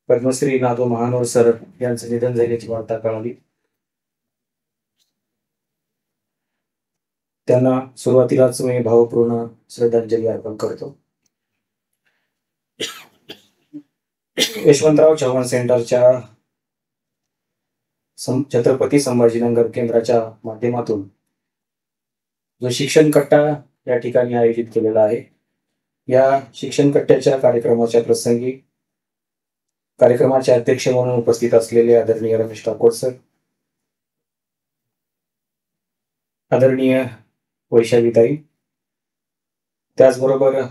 Padmashri Nadu Mahanor sir यांचं निधन झाल्याची वार्ता कळाली. त्यांना सुरुवातीलाच मी भावपूर्ण श्रद्धांजली अर्पण करतो. यशवंतराव चव्हाण सेंटरच्या छत्रपती संभाजीनगर केंद्राच्या माध्यमातून जो शिक्षण कट्टा या ठिकाणी आयोजित केलेला आहे, या शिक्षण कट्ट्याच्या कार्यक्रमाच्या प्रसंगी कार्यक्रमाचे अध्यक्ष म्हणून उपस्थित असलेले आदरणीय रमेश ठाकोर सर, आदरणीय वैशालीताई, त्याचबरोबर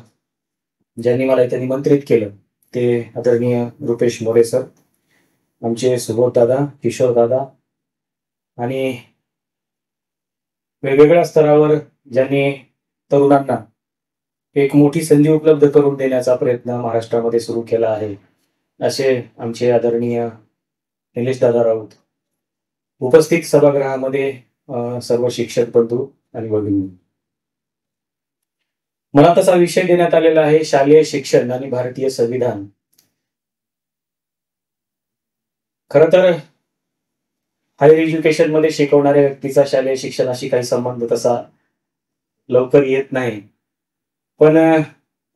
ज्यांनी मला इथे निमंत्रित केलं ते आदरणीय रुपेश मोरे सर, आमचे सुबोध दादा, किशोर दादा आणि वेगवेगळ्या स्तरावर ज्यांनी तरुणांना एक मोठी संधी उपलब्ध करून देण्याचा प्रयत्न महाराष्ट्रामध्ये सुरू केला आहे, असे आमचे आदरणीय निलेश दादा राऊत, उपस्थित सभागृहामध्ये सर्व शिक्षक बंधू आणि भगिनी. मला तसा विषय देण्यात आलेला आहे शालेय शिक्षण आणि भारतीय संविधान. खरं तर हायर एज्युकेशन मध्ये शिकवणाऱ्या व्यक्तीचा शालेय शिक्षणाशी काही संबंध तसा लवकर येत नाही, पण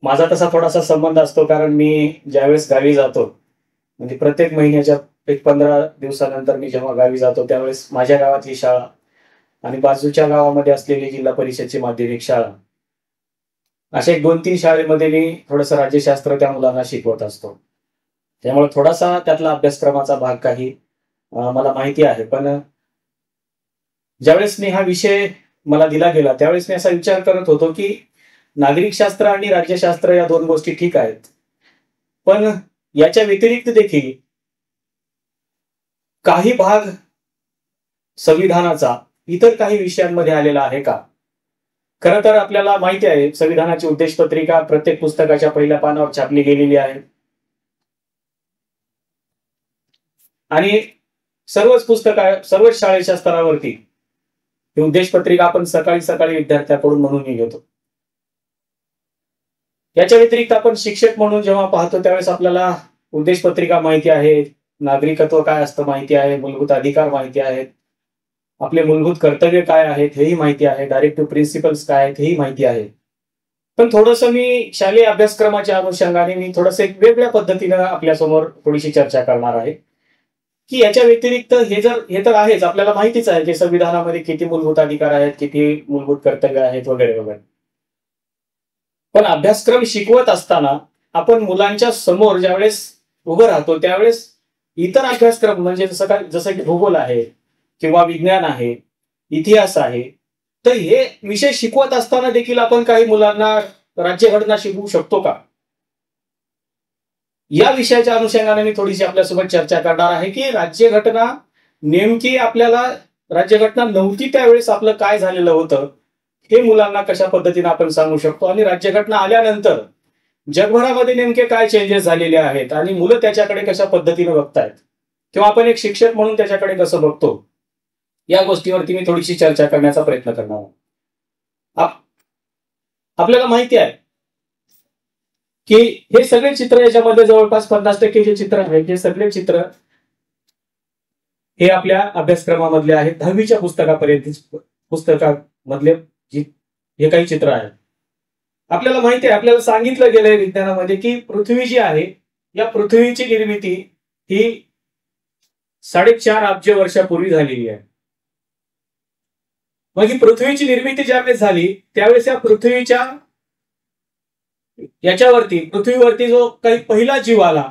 माझा तसा थोडासा संबंध असतो. कारण मी ज्यावेळेस गावी जातो, म्हणजे प्रत्येक महिन्याच्या 15 दिवसानंतर मी जेव्हा गावी जातो त्यावेळेस माझ्या गावातली शाळा आणि बाजूच्या गावामध्ये असलेली जिल्हा परिषदची माध्यमिक शाळा, अशा 1-2-3 शाळेमध्ये मी थोडंसं राज्यशास्त्र त्या मुलांना शिकवत असतो. त्यामुळे थोडासा त्यातला अभ्यासक्रमाचा भाग काही मला माहिती आहे. पण ज्यावेळेस मी हा विषय मला दिला गेला त्यावेळेस मी असा विचार करत होतो की नागरिकशास्त्र आणि राज्यशास्त्र या 2 गोष्टी ठीक आहेत, पण याच्या व्यतिरिक्त देखील काही भाग संविधानाचा इतर काही विषयांमध्ये आलेला आहे का? खरं तर आपल्याला माहिती आहे संविधानाची उद्देश पत्रिका प्रत्येक पुस्तकाच्या पहिल्या पानावर छापली गेलेली आहे आणि सर्वच शाळेच्या स्तरावरती ही उद्देश पत्रिका आपण सकाळी विद्यार्थ्याकडून म्हणून घेतो. याच्या व्यतिरिक्त आपण शिक्षक म्हणून जेव्हा पाहतो त्यावेळेस आपल्याला उद्देश पत्रिका माहिती आहे, नागरिकत्व काय असतं माहिती आहे, मूलभूत अधिकार माहिती आहेत, आपले मूलभूत कर्तव्य काय आहेत हेही माहिती आहे, डायरेक्टिव्ह प्रिन्सिपल्स काय आहेत हेही माहिती आहे. पण थोडंसं मी शालेय अभ्यासक्रमाच्या अनुषंगाने मी थोडंसं एक वेगळ्या पद्धतीनं आपल्यासमोर थोडीशी चर्चा करणार आहे की याच्या व्यतिरिक्त हे तर आहेच, आपल्याला माहितीच आहे की संविधानामध्ये किती मूलभूत अधिकार आहेत, किती मूलभूत कर्तव्य आहेत वगैरे वगैरे. पण अभ्यासक्रम शिकवत असताना आपण मुलांच्या समोर ज्यावेळेस उभं राहतो त्यावेळेस इतर अभ्यासक्रम म्हणजे जसं की भूगोल आहे किंवा विज्ञान आहे, इतिहास आहे, तर हे विषय शिकवत असताना देखील आपण काही मुलांना राज्यघटना शिकवू शकतो का? या विषयाच्या अनुषंगाने मी थोडीशी आपल्यासोबत चर्चा करणार आहे की राज्यघटना नेमकी आपल्याला राज्यघटना नव्हती त्यावेळेस आपलं काय झालेलं होतं हे मुलांना कशा पद्धतीने आपण सांगू शकतो आणि राज्यघटना आल्यानंतर जगभरामध्ये नेमके काय चेंजेस झालेले आहेत आणि मुलं त्याच्याकडे कशा पद्धतीने बघतायत किंवा आपण एक शिक्षक म्हणून त्याच्याकडे कसं बघतो, या गोष्टीवरती मी थोडीशी चर्चा करण्याचा प्रयत्न करणार आहे. आपल्याला माहिती आहे की हे सगळे चित्र, याच्यामध्ये जवळपास 50% जे चित्र आहेत हे सगळे चित्र हे आपल्या अभ्यासक्रमामधले आहेत. 10वीच्या पुस्तकामधले हे काही चित्र आहेत. आपल्याला माहिती आहे, आपल्याला सांगितलं गेलंय विज्ञानामध्ये की पृथ्वी जी आहे या पृथ्वीची निर्मिती ही 4.5 अब्ज वर्षापूर्वी झालेली आहे. मग ही पृथ्वीची निर्मिती ज्यावेळेस झाली त्यावेळेस या पृथ्वीवरती जो काही पहिला जीव आला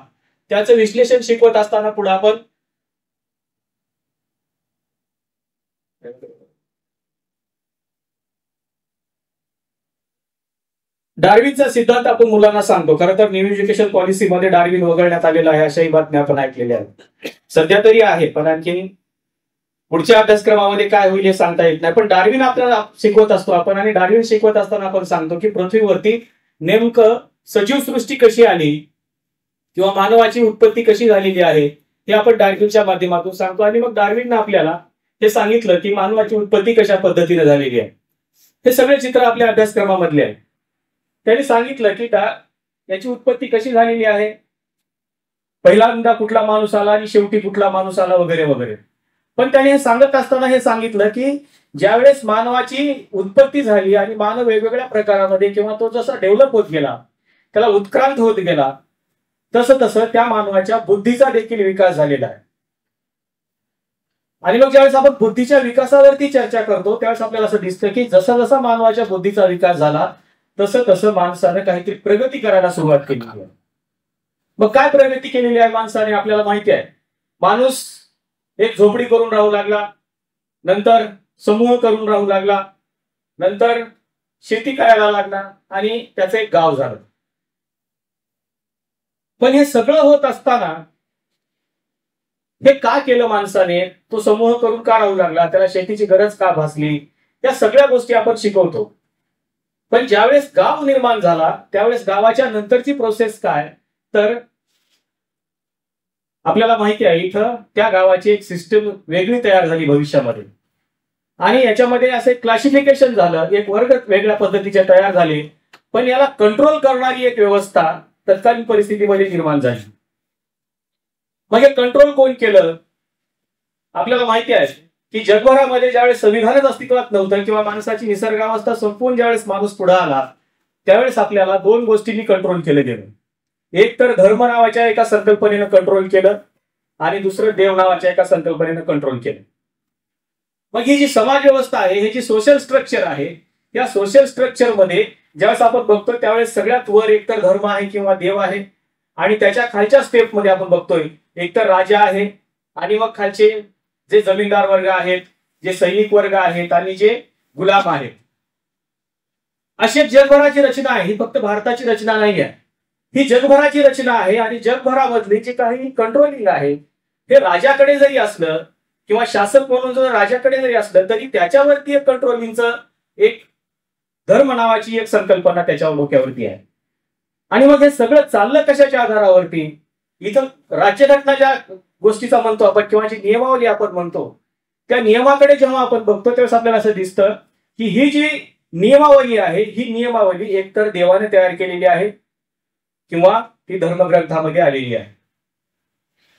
त्याचं विश्लेषण शिकवत असताना पुढे आपण डार्विनचा सिद्धांत आपण मुलांना सांगतो. खरं तर न्यू एज्युकेशन पॉलिसीमध्ये डार्विन वगळण्यात आलेला आहे अशाही बातम्या आपण ऐकलेल्या आहेत. सध्या तरी आहे, पण आणखी पुढच्या अभ्यासक्रमामध्ये काय होईल हे सांगता येत नाही. पण डार्विन आपल्याला शिकवत असतो आपण, आणि डार्विन शिकवत असताना आपण सांगतो की पृथ्वीवरती नेमकं सजीव सृष्टी कशी आली किंवा मानवाची उत्पत्ती कशी झालेली आहे हे आपण डार्विनच्या माध्यमातून सांगतो. आणि मग डार्विनने आपल्याला हे सांगितलं की मानवाची उत्पत्ती कशा पद्धतीने झालेली आहे. हे सगळे चित्र आपल्या अभ्यासक्रमामधले आहे. त्यांनी सांगितलं की याची उत्पत्ती कशी झालेली आहे पहिल्यांदा कुठला माणूस आला आणि शेवटी कुठला माणूस आला वगैरे वगैरे. पण त्याने हे सांगत असताना हे सांगितलं की ज्यावेळेस मानवाची उत्पत्ती झाली आणि मानव वेगवेगळ्या प्रकारामध्ये किंवा तो जसा डेव्हलप होत गेला, त्याला उत्क्रांत होत गेला, तसं तसं त्या मानवाच्या बुद्धीचा देखील विकास झालेला आहे. आणि मग ज्यावेळेस आपण बुद्धीच्या विकासावरती चर्चा करतो त्यावेळेस आपल्याला असं दिसतं की जसा जसा मानवाच्या बुद्धीचा विकास झाला तसं तसं माणसानं काहीतरी प्रगती करायला सुरुवात केली आहे. मग काय प्रगती केलेली आहे माणसाने आपल्याला माहिती आहे. माणूस एक झोपडी करून राहू लागला, नंतर समूह करून राहू लागला, नंतर शेती करायला लागला आणि त्याचं एक गाव झालं. पण हे सगळं होत असताना हे का केलं माणसाने, तो समूह करून का राहू लागला, त्याला शेतीची गरज का भासली, या सगळ्या गोष्टी आपण शिकवतो. पण ज्यावेळेस गाव निर्माण झाला त्यावेळेस गावाच्या नंतरची प्रोसेस काय, तर आपल्याला माहिती आहे इथं त्या गावाची एक सिस्टम वेगळी तयार झाली भविष्यामध्ये. आणि याच्यामध्ये असे क्लासिफिकेशन झालं, एक वर्ग वेगळ्या पद्धतीचे तयार झाले. पण याला कंट्रोल करणारी एक व्यवस्था तत्कालीन परिस्थितीमध्ये निर्माण झाली. मग हे कंट्रोल कोण केलं. आपल्याला माहिती आहे की जगभरामध्ये ज्यावेळेस संविधानच अस्तित्वात नव्हतं किंवा माणसाची निसर्गावस्था संपून ज्यावेळेस माणूस पुढे आला त्यावेळेस आपल्याला दोन गोष्टींनी कंट्रोल केलं गेलं. एक तर धर्म नावाच्या एका संकल्पनेनं कंट्रोल केलं आणि दुसरं देव नावाच्या एका संकल्पनेनं कंट्रोल केलं. मग ही जी समाज व्यवस्था आहे, हे जी सोशल स्ट्रक्चर आहे, या सोशल स्ट्रक्चर मध्ये ज्यावेळेस आपण बघतो त्यावेळेस सगळ्यात वर एकतर धर्म आहे किंवा देव आहे आणि त्याच्या खालच्या स्टेप मध्ये आपण बघतोय एकतर राजा आहे आणि मग खालचे जे जमीनदार वर्ग आहेत, जे सैनिक वर्ग आहेत आणि जे गुलाम आहेत. अशी जगभराची रचना आहे. ही फक्त भारताची रचना नाही आहे, ही जगभराची रचना आहे. आणि जगभरामधली जी काही कंट्रोलिंग आहे हे राजाकडे जरी असलं किंवा शासक म्हणून जर राजाकडे जरी असलं तरी त्याच्यावरती एक कंट्रोलिंगचं एक धर्म नावाची एक संकल्पना त्याच्या डोक्यावरती आहे. आणि मग हे सगळं चाललं कशाच्या आधारावरती. इथं राज्यघटना ज्या गोष्टीचा म्हणतो आपण किंवा जी नियमावली आपण म्हणतो त्या नियमाकडे जेव्हा आपण बघतो त्यावेळेस आपल्याला असं दिसतं की ही जी नियमावली आहे ही नियमावली एकतर देवाने तयार केलेली आहे किंवा ती धर्मग्रंथामध्ये आलेली आहे.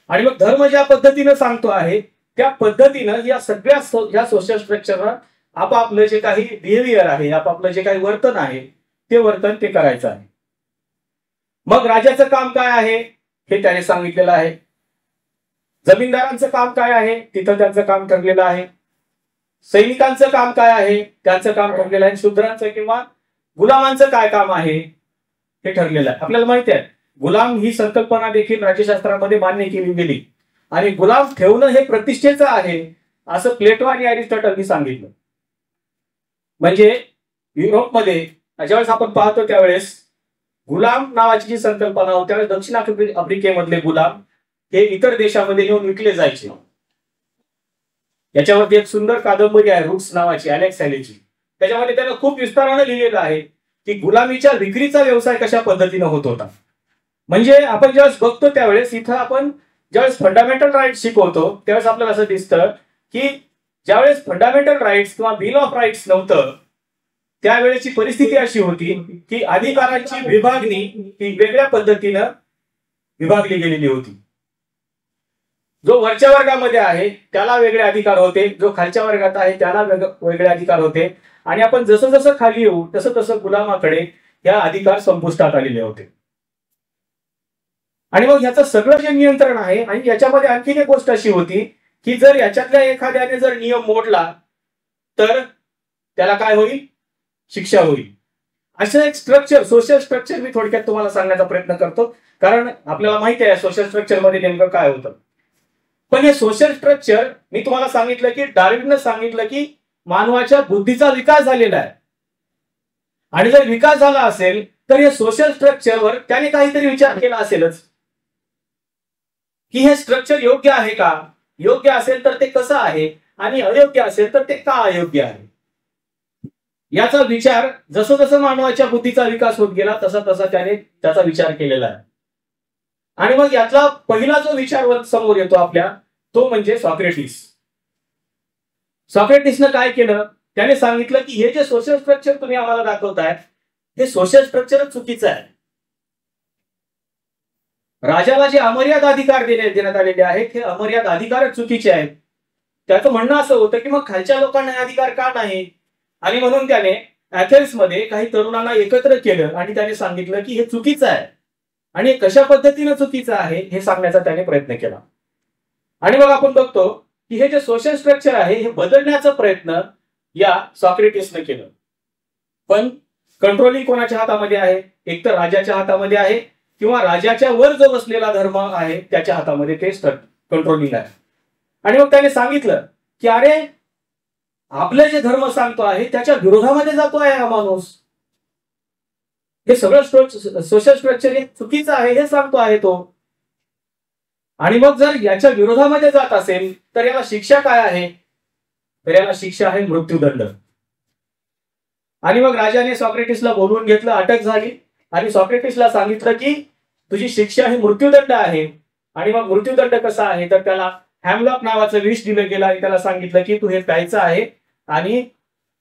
आणि मग धर्म ज्या पद्धतीनं सांगतो आहे त्या पद्धतीनं या सगळ्या या सोशल स्ट्रक्चरनं आपापलं जे काही बिहेवियर आहे, आपापलं जे काही वर्तन आहे ते वर्तन ते करायचं आहे. मग राजाचं काम काय आहे हे त्याने सांगितलेलं आहे. जमीनदारांचं काम काय आहे तिथं त्यांचं काम ठरलेलं आहे. सैनिकांचं काम काय आहे त्यांचं काम ठरलेलं आहे. शूद्रांचं किंवा गुलामांचं काय काम आहे हे ठरलेलं आहे. आपल्याला माहिती आहे गुलाम ही संकल्पना देखील राज्यशास्त्रामध्ये मान्य केली गेली आणि गुलाम ठेवणं हे प्रतिष्ठेचं आहे असं प्लेटो आणि अरिस्टॉटलनी सांगितलं. म्हणजे युरोपमध्ये ज्यावेळेस आपण पाहतो त्यावेळेस गुलाम नावाची जी संकल्पना होती त्यावेळेस दक्षिण आफ्रिकेमधले गुलाम हे इतर देशामध्ये नेऊन विकले जायचे. याच्यावरती एक सुंदर कादंबरी आहे रूट्स नावाची, अलेक्स हॅलीची. त्याच्यामध्ये त्यानं खूप विस्ताराने लिहिलेलं आहे की गुलामीच्या विक्रीचा व्यवसाय कशा पद्धतीने होत होता. म्हणजे आपण ज्यावेळेस बघतो त्यावेळेस इथं आपण ज्यावेळेस फंडामेंटल राईट्स शिकवतो त्यावेळेस आपल्याला असं दिसतं की ज्यावेळेस फंडामेंटल राईट्स किंवा बिल ऑफ राईट्स नव्हतं त्यावेळेची परिस्थिती अशी होती की अधिकारांची विभागणी ही वेगळ्या पद्धतीनं विभागली गेलेली होती. जो वरच्या वर्गामध्ये आहे त्याला वेगळे अधिकार होते, जो खालच्या वर्गात आहे त्याला वेगळे अधिकार होते. आणि आपण जसं जसं खाली येऊ तसं तसं गुलामाकडे या अधिकार संपुष्टात आलेले होते. आणि मग ह्याचं सगळं जे नियंत्रण आहे आणि याच्यामध्ये आणखीन एक गोष्ट अशी होती की जर याच्यातल्या एखाद्याने जर नियम मोडला तर त्याला काय होईल, शिक्षा होईल. असं एक स्ट्रक्चर, सोशल स्ट्रक्चर मी थोडक्यात तुम्हाला सांगण्याचा प्रयत्न करतो कारण आपल्याला माहिती आहे सोशल स्ट्रक्चर मध्ये नेमकं काय होतं. पण हे सोशल स्ट्रक्चर मी तुम्हाला सांगितलं की डार्विननं सांगितलं की मानवाच्या बुद्धीचा विकास झालेला आहे आणि जर विकास झाला असेल तर हे सोशल स्ट्रक्चरवर त्याने काहीतरी विचार केला असेलच की हे स्ट्रक्चर योग्य आहे का, योग्य असेल तर ते कसं आहे आणि अयोग्य असेल तर ते का अयोग्य आहे. याचा विचार जसं जसं मानवाच्या बुद्धीचा विकास होत गेला तसा तसा त्याने त्याचा विचार केलेला आहे. आणि मग यातला पहिला जो विचार समोर येतो आपल्या तो म्हणजे सॉक्रेटिस. सॉक्रेटिसनं काय केलं, त्याने सांगितलं की हे जे सोशल स्ट्रक्चर तुम्ही आम्हाला दाखवताय हे सोशल स्ट्रक्चरच चुकीचं आहे. राजाला जे अमर्याद अधिकार देण्यात आलेले आहेत हे अमर्याद अधिकारच चुकीचे आहेत. त्याचं म्हणणं असं होतं की मग खालच्या लोकांना अधिकार का नाही, आणि म्हणून त्याने ॲथेन्समध्ये काही तरुणांना एकत्र केलं आणि त्याने सांगितलं की हे चुकीचं आहे आणि हे कशा पद्धतीनं चुकीचं आहे हे सांगण्याचा त्याने प्रयत्न केला. आणि मग आपण बघतो की हे जे सोशल स्ट्रक्चर आहे हे बदलण्याचा प्रयत्न या सॉक्रेटिसने केलं. पण कंट्रोलिंग कोणाच्या हातामध्ये आहे? एक तर राजाच्या हातामध्ये आहे किंवा राजाच्या वर जो बसलेला धर्म आहे त्याच्या हातामध्ये ते कंट्रोलिंग आहे. आणि मग त्याने सांगितलं की अरे आपले जे धर्म सांगतो आहे त्याच्या विरोधामध्ये जातो आहे हा माणूस, हे सगळं सोशल स्ट्रक्चर हे चुकीचं आहे हे सांगतो आहे तो. आणि मग जर याच्या विरोधामध्ये जात असेल तर याला शिक्षा काय आहे? तर याला शिक्षा आहे मृत्यूदंड. आणि मग राजाने सॉक्रेटिसला बोलवून घेतलं, अटक झाली आणि सॉक्रेटिसला सांगितलं की तुझी शिक्षा ही मृत्यूदंड आहे. आणि मग मृत्यूदंड कसा आहे तर त्याला हॅमलॉक नावाचं विष दिलं गेलं आणि त्याला सांगितलं की तू हे प्यायचं आहे आणि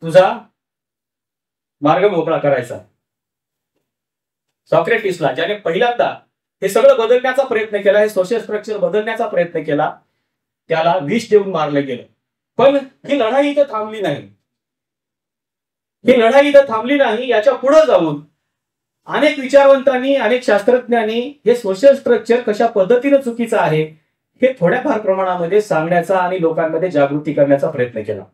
तुझा मार्ग मोकळा करायचा. सॉक्रेटिसला ज्याने पहिल्यांदा हे सगळं बदलण्याचा प्रयत्न केला, हे सोशल स्ट्रक्चर बदलण्याचा प्रयत्न केला, त्याला विष देऊन मारलं गेलं. पण ही लढाई इथं थांबली नाही. ही लढाई इथं थांबली नाही. याच्या पुढे जाऊन अनेक विचारवंतांनी, अनेक शास्त्रज्ञांनी हे सोशल स्ट्रक्चर कशा पद्धतीने चुकीचं आहे हे थोड्याफार प्रमाणामध्ये सांगण्याचा आणि लोकांमध्ये जागृती करण्याचा प्रयत्न केला.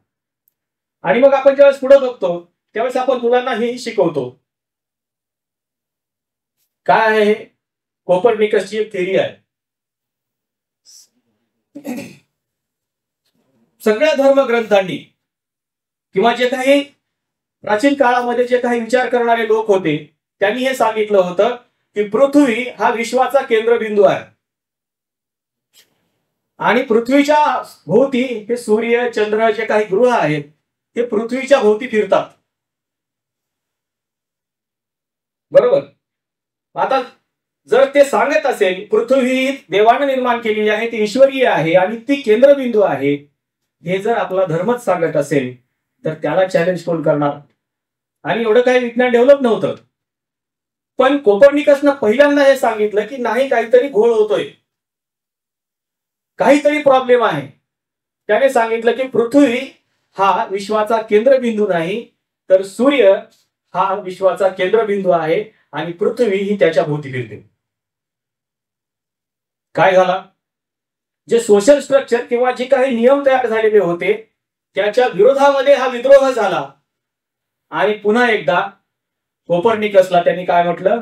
आणि मग आपण ज्यावेळेस पुढे बघतो त्यावेळेस आपण मुलांना हेही शिकवतो. काय आहे हे? कोपर्निकसची एक थिअरी आहे. सगळ्या धर्मग्रंथांनी किंवा जे काही प्राचीन काळामध्ये जे काही विचार करणारे लोक होते त्यांनी हे सांगितलं होतं की पृथ्वी हा विश्वाचा केंद्रबिंदू आहे आणि पृथ्वीच्या भोवती हे सूर्य, चंद्र जे काही ग्रह आहेत ते पृथ्वीच्या भोवती फिरतात. बरोबर. आता जर ते सांगत असेल पृथ्वी देवाने निर्माण केलेली आहे, ती ईश्वरीय आहे आणि ती केंद्रबिंदू आहे, हे जर आपला धर्मच सांगत असेल तर त्याला चॅलेंज कोण करणार? आणि एवढं काही विज्ञान डेव्हलप नव्हतं. पण कोपर्निकसनं पहिल्यांदा हे सांगितलं की नाही, काहीतरी घोळ होतोय, काहीतरी प्रॉब्लेम आहे. त्याने सांगितलं की पृथ्वी हा विश्वाचा केंद्रबिंदू नाही तर सूर्य हा विश्वाचा केंद्रबिंदू आहे आणि पृथ्वी ही त्याच्या भोवती फिरते. काय झाला? जे सोशल स्ट्रक्चर किंवा जे काही नियम तयार झालेले होते त्याच्या विरोधामध्ये हा विद्रोह झाला. आणि पुन्हा एकदा कोपर्निकसला त्यांनी काय म्हटलं?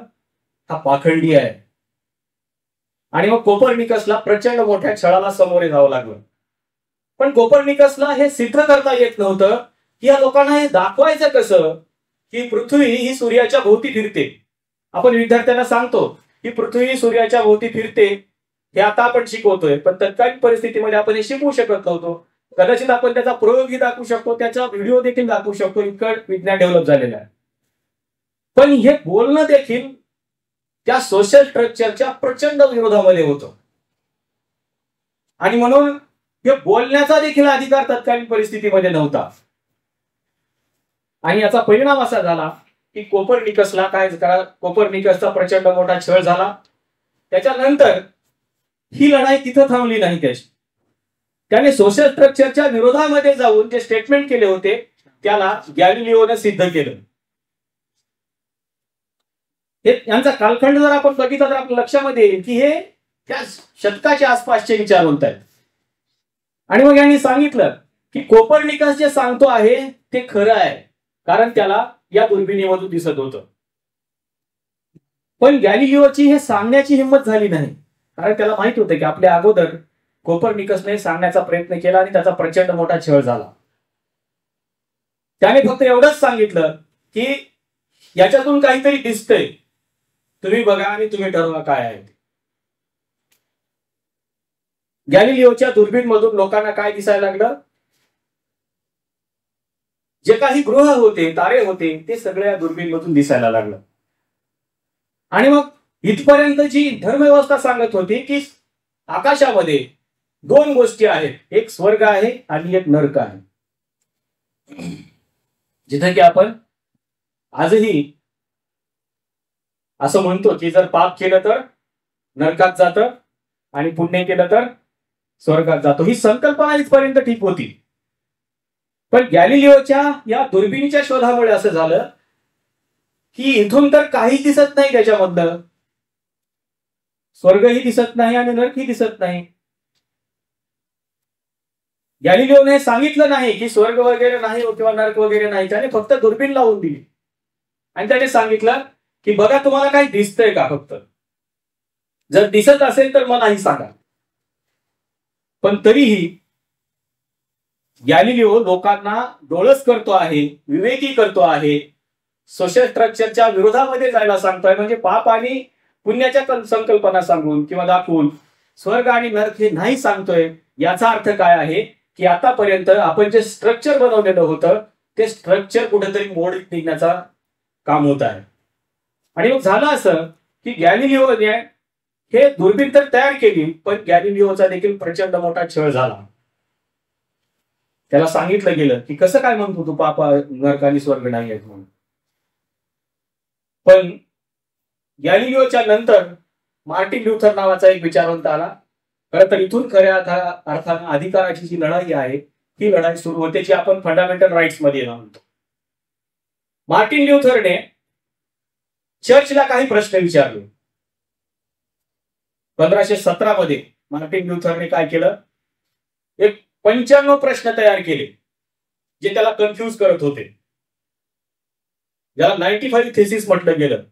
हा पाखंडी आहे. आणि मग कोपर्निकसला प्रचंड मोठ्या छळाला सामोरे जावं लागलं. पण कोपर्निकसला हे सिद्ध करता येत नव्हतं की या लोकांना हे दाखवायचं कसं की पृथ्वी ही सूर्याच्या भोवती फिरते. आपण विद्यार्थ्यांना सांगतो की पृथ्वी सूर्याच्या भोवती फिरते, हे आता आपण शिकवतोय, पण तत्कालीन परिस्थितीमध्ये आपण हे शिकवू शकत नव्हतो. कदाचित आपण त्याचा प्रयोगही दाखवू शकतो, त्याचा व्हिडिओ देखील दाखवू शकतो, इतकं विज्ञान डेव्हलप झालेलं आहे. पण हे बोलणं देखील त्या सोशल स्ट्रक्चरच्या प्रचंड विरोधामध्ये होतं. आणि म्हणून हे बोलण्याचा देखील अधिकार तत्कालीन परिस्थितीमध्ये नव्हता. आणि याचा परिणाम असा झाला की कोपर्निकसला काय करा, कोपर्निकसचा प्रचंड मोठा छळ झाला. त्याच्यानंतर ही लढाई तिथं थांबली नाही. त्याने सोशल स्ट्रक्चरच्या विरोधामध्ये जाऊन जे स्टेटमेंट केले होते त्याला गॅलिलिओने सिद्ध केलं. हे यांचा कालखंड जर आपण बघितला तर आपल्या लक्षामध्ये येईल की हे त्या शतकाच्या आसपासचे विचारवंत आहेत. आणि मग यांनी सांगितलं की कोपर्निकस जे सांगतो आहे ते खरं आहे, कारण त्याला या दुर्बिणीमधून दिसत होतं. पण गॅलिलिओची हे सांगण्याची हिंमत झाली नाही, कारण त्याला माहित होतं की आपल्या अगोदर कोपर्निकसने सांगण्याचा प्रयत्न केला आणि त्याचा प्रचंड मोठा छळ झाला. त्याने फक्त एवढंच सांगितलं की याच्यातून काहीतरी दिसतंय, तुम्ही बघा आणि तुम्ही ठरवा काय आहे. गॅलिलिओच्या दुर्बीण मधून लोकांना काय दिसायला लागलं? जे काही ग्रह होते, तारे होते, ते सगळ्या दुर्बीण मधून दिसायला लागलं. आणि मग इथपर्यंत जी धर्मव्यवस्था सांगत होती की आकाशामध्ये दोन गोष्टी आहेत, एक स्वर्ग आहे आणि एक नरक आहे, जिथे की आपण आजही असं म्हणतो की जर पाप केलं तर नरकात जातं आणि पुण्य केलं तर स्वर्गात जातो. ही संकल्पना इथपर्यंत ठीक होती. पण गॅलिलिओच्या या दुर्बिणीच्या शोधामुळे असं झालं की इथून तर काहीच दिसत नाही त्याच्यामधलं. स्वर्गही दिसत नाही आणि नरकही दिसत नाही. गॅलिलिओने सांगितलं नाही की स्वर्ग वगैरे नाही किंवा नरक वगैरे नाही. त्याने फक्त दुर्बीण लावून दिली आणि त्याने सांगितलं की बघा तुम्हाला काही दिसतंय का, फक्त जर दिसत असेल तर मलाही सांगा. पण तरीही गॅलिलिओ लोकांना डोळस करतो आहे, विवेकी करतो आहे, सोशल स्ट्रक्चरच्या विरोधामध्ये जायला सांगतोय. म्हणजे पाप आणि पुण्याच्या संकल्पना सांगून किंवा दाखवून स्वर्ग आणि नरक हे नाही सांगतोय. याचा अर्थ काय आहे की आतापर्यंत आपण जे स्ट्रक्चर बनवलेलं होतं ते स्ट्रक्चर कुठेतरी मोडीत निघण्याचा काम होत आहे. आणि मग झालं असं की गॅलिलिओने हे दुर्बीण तर तयार केली, पण गॅलिलिओचा देखील प्रचंड मोठा छळ झाला. त्याला सांगितलं गेलं की कसं काय म्हणतो तू पाप नरक आणि स्वर्ग नाही आहेत म्हणून. पण गॅलिलिओच्या नंतर मार्टिन ल्युथर नावाचा एक विचारवंत आला. खरं तर इथून खऱ्या अर्थानं अधिकाराची जी लढाई आहे ही लढाई सुरू होते, जी आपण फंडामेंटल राईट्स मध्ये म्हणतो. मार्टिन ल्युथरने चर्चला काही प्रश्न विचारले. 1517 मध्ये मार्टिन ल्युथरने काय केलं, एक 95 प्रश्न तयार केले जे त्याला कन्फ्यूज करत होते, ज्याला 95 थेसिस म्हटलं गेलं.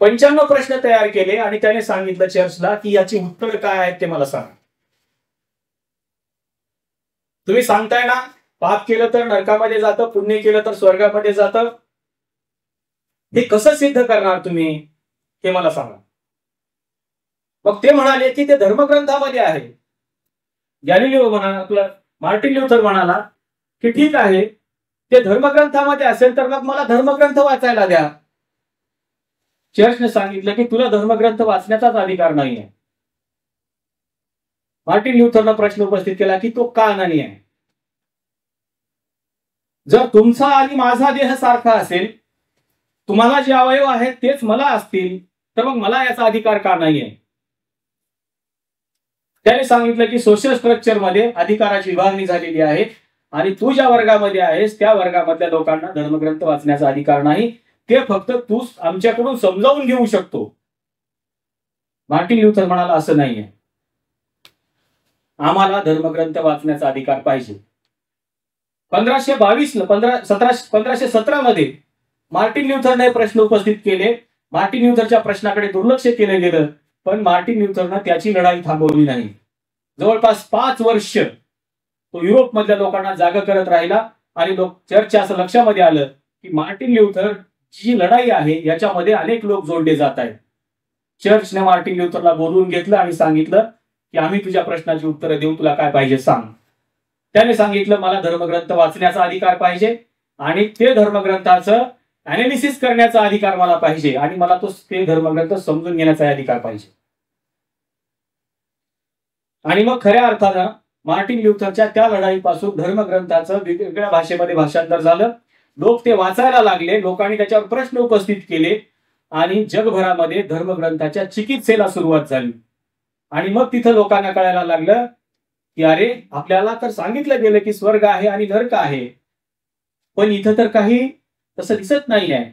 95 प्रश्न तयार केले आणि त्याने सांगितलं चर्चला की याची उत्तर काय आहेत ते मला सांगा. तुम्ही सांगताय ना पाप केलं तर नरकामध्ये जातं, पुण्य केलं तर स्वर्गामध्ये जातं, हे कसं सिद्ध करणार तुम्ही हे मला सांगा. मग ते म्हणाले की ते धर्मग्रंथामध्ये आहे. गॅलिलिओ म्हणाला, मार्टिन ल्युथर म्हणाला की ठीक आहे, ते धर्मग्रंथामध्ये असेल तर मग मला धर्मग्रंथ वाचायला द्या. चर्चने सांगितलं की तुला धर्मग्रंथ वाचण्याचाच अधिकार नाहीये. मार्टिन ल्युथरनं प्रश्न उपस्थित केला की तो का अनानी आहे. जर तुमचा आणि माझा देह सारखा असेल, तुम्हाला जे अवयव आहेत तेच मला असतील, तर मग मला याचा अधिकार का नाहीये. त्याने सांगितलं की सोशल स्ट्रक्चर मध्ये अधिकाराची विभागणी झालेली आहे आणि तू ज्या वर्गामध्ये आहेस त्या वर्गामधल्या लोकांना धर्मग्रंथ वाचण्याचा अधिकार नाही, ते फक्त तू आमच्याकडून समजावून घेऊ शकतो. मार्टिन ल्युथर म्हणाला असं नाहीये, आम्हाला धर्मग्रंथ वाचण्याचा अधिकार पाहिजे. 1517 मध्ये मार्टिन ल्युथरने प्रश्न उपस्थित केले. मार्टिन ल्युथरच्या प्रश्नाकडे दुर्लक्ष केलं गेलं, पण मार्टिन ल्युथरनं त्याची लढाई थांबवली नाही. जवळपास 5 वर्ष तो युरोप मधल्या लोकांना जागा करत राहिला आणि चर्चच्या असं लक्षामध्ये आलं की मार्टिन ल्युथर जी लढाई आहे याच्यामध्ये अनेक लोक जोडले जात आहेत. चर्चने मार्टिन ल्युथरला बोलवून घेतलं आणि सांगितलं की आम्ही तुझ्या प्रश्नाची उत्तरं देऊ, तुला काय पाहिजे सांग. त्याने सांगितलं मला धर्मग्रंथ वाचण्याचा अधिकार पाहिजे आणि ते धर्मग्रंथाचं अनालिसिस करण्याचा अधिकार मला पाहिजे आणि मला ते धर्मग्रंथ समजून घेण्याचा अधिकार पाहिजे. आणि मग खऱ्या अर्थानं मार्टिन ल्युथरच्या त्या लढाईपासून धर्मग्रंथाचं वेगवेगळ्या भाषेमध्ये भाषांतर झालं. लोक ते वाचायला लागले, लोकांनी त्याच्यावर प्रश्न उपस्थित केले आणि जगभरामध्ये धर्मग्रंथाच्या चिकित्सेला सुरुवात झाली. आणि मग तिथं लोकांना कळायला लागलं की अरे, आपल्याला तर सांगितलं गेलं की स्वर्ग आहे आणि नरक आहे, पण इथं तर काही तसं दिसत नाही आहे.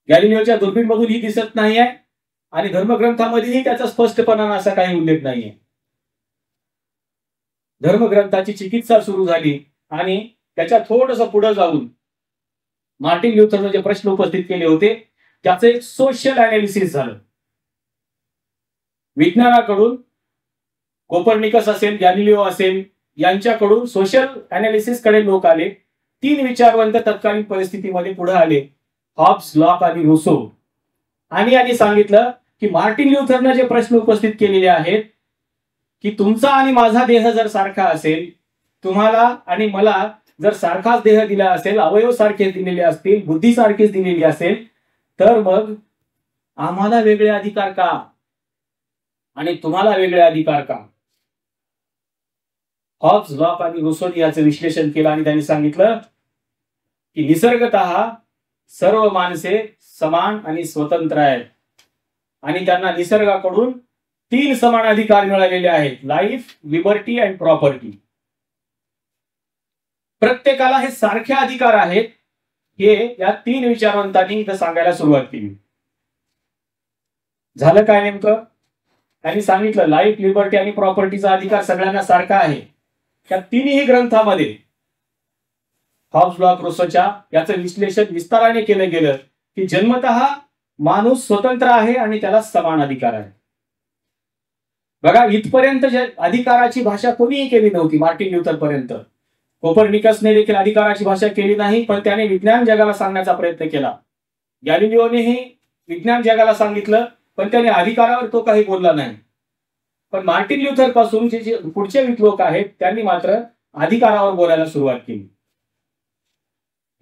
गॅलिलिओच्या दुर्बीणमधूनही दिसत नाही आहे आणि धर्मग्रंथामध्येही त्याचा स्पष्टपणाने असा काही उल्लेख नाहीये. धर्मग्रंथाची चिकित्सा सुरू झाली आणि त्याच्या थोडंसं पुढे जाऊन मार्टिन ल्युथरने जे प्रश्न उपस्थित केले होते त्याचं एक सोशल अनालिसिस झालं. विज्ञानाकडून कोपर्निकस असेल, गॅलिलिओ असेल, यांच्याकडून सोशल अनालिसिस कडे लोक आले. 3 विचारवंत तत्कालीन परिस्थितीमध्ये पुढे आले, हॉब्स, लॉक आणि रुसो. आणि सांगितलं की मार्टिन ल्युथरने जे प्रश्न उपस्थित केलेले आहेत की तुमचा आणि माझा देह जर सारखा असेल, तुम्हाला आणि मला जर सारखाच देह दिला असेल, अवयव सारखे दिलेले असतील, बुद्धी सारखीच दिलेली असेल, तर मग आम्हाला वेगळे अधिकार का आणि तुम्हाला वेगळे अधिकार का. हॉब्स, लॉक आणि रुसोने याचं विश्लेषण केलं आणि त्यांनी सांगितलं की निसर्गतः सर्व माणसे समान आणि स्वतंत्र आहेत, आणि त्यांना निसर्गाकडून 3 समान अधिकार मिळालेले आहेत, लाईफ, लिबर्टी अँड प्रॉपर्टी. प्रत्येकाला हे सारखे अधिकार आहेत हे या 3 विचारवंतांनी इथं सांगायला सुरुवात केली. झालं काय नेमकं? त्यांनी सांगितलं लाईफ, लिबर्टी आणि प्रॉपर्टीचा अधिकार सगळ्यांना सारखा आहे. त्या तिन्ही ग्रंथामध्ये हॉब्स लॉ ऑफ रूसोच्या याचं विश्लेषण विस्ताराने केलं गेलं की जन्मतः माणूस स्वतंत्र आहे आणि त्याला समान अधिकार आहे. बघा, इथपर्यंत अधिकाराची भाषा कोणीही केली नव्हती मार्टिन ल्युथर पर्यंत. कोपर्निकसने देखील अधिकाराची भाषा केली नाही, पण त्याने विज्ञान जगाला सांगण्याचा प्रयत्न केला. गॅलिलिओनेही विज्ञान जगाला सांगितलं, पण त्याने अधिकारावर तो काही बोलला नाही. पण मार्टिन ल्युथर पासून जे पुढचे लोक आहेत त्यांनी मात्र अधिकारावर बोलायला सुरुवात केली.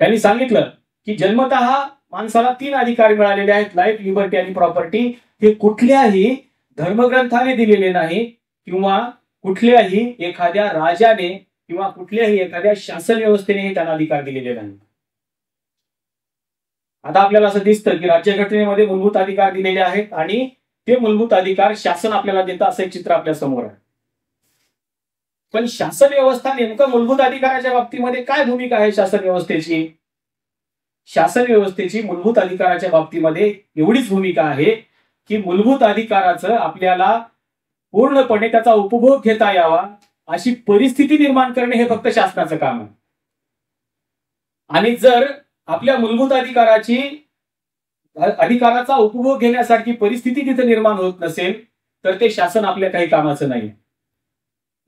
त्यांनी सांगितलं की जन्मतः माणसाला 3 अधिकार मिळालेले आहेत, लाईफ, लिबर्टी आणि प्रॉपर्टी. हे कुठल्याही धर्मग्रंथाने दिलेले नाही किंवा कुठल्याही एखाद्या राजाने किंवा कुठल्याही एखाद्या शासन व्यवस्थेने त्यांना अधिकार दिलेले नाही. आता आपल्याला असं दिसतं की राज्यघटनेमध्ये मूलभूत अधिकार दिलेले आहेत आणि ते मूलभूत अधिकार शासन आपल्याला देतं, असं एक चित्र आपल्या समोर आहे. पण शासन व्यवस्था नेमकं मूलभूत अधिकाराच्या बाबतीमध्ये काय भूमिका आहे शासन व्यवस्थेची? शासन व्यवस्थेची मूलभूत अधिकाराच्या बाबतीमध्ये एवढीच भूमिका आहे की मूलभूत अधिकाराचं आपल्याला पूर्णपणे त्याचा उपभोग घेता यावा अशी परिस्थिती निर्माण करणे हे फक्त शासनाचं काम आहे. आणि जर आपल्या मूलभूत अधिकाराचा उपभोग घेण्यासारखी परिस्थिती तिथे निर्माण होत नसेल तर ते शासन आपल्या काही कामाचं नाही.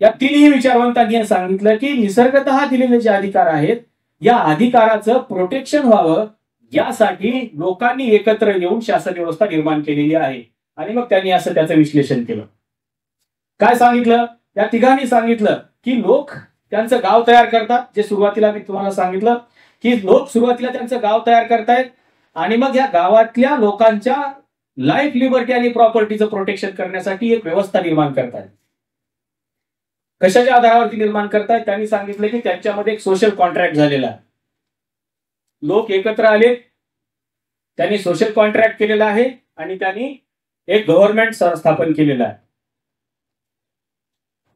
या तिन्ही विचारवंतांनी सांगितलं की निसर्गतः दिलेले जे अधिकार आहेत या अधिकाराचं प्रोटेक्शन व्हावं यासाठी लोकांनी एकत्र येऊन शासन व्यवस्था निर्माण केलेली आहे. आणि मग त्यांनी असं त्याचं विश्लेषण केलं. काय सांगितलं? या तिघांनी सांगितलं की लोक त्यांचं गाव तयार करतात, जे सुरुवातीला मी तुम्हाला सांगितलं की लोक सुरुवातीला त्यांचं गाव तयार करतायत आणि मग या गावातल्या लोकांच्या लाईफ, लिबर्टी आणि प्रॉपर्टीचं प्रोटेक्शन करण्यासाठी एक व्यवस्था निर्माण करतायत. कशाच्या आधारावरती निर्माण करतायत? त्यांनी सांगितलं की त्यांच्यामध्ये एक सोशल कॉन्ट्रॅक्ट झालेला आहे. लोक एकत्र आले, त्यांनी सोशल कॉन्ट्रॅक्ट केलेला आहे आणि त्यांनी एक गव्हर्नमेंट स्थापन केलेलं आहे.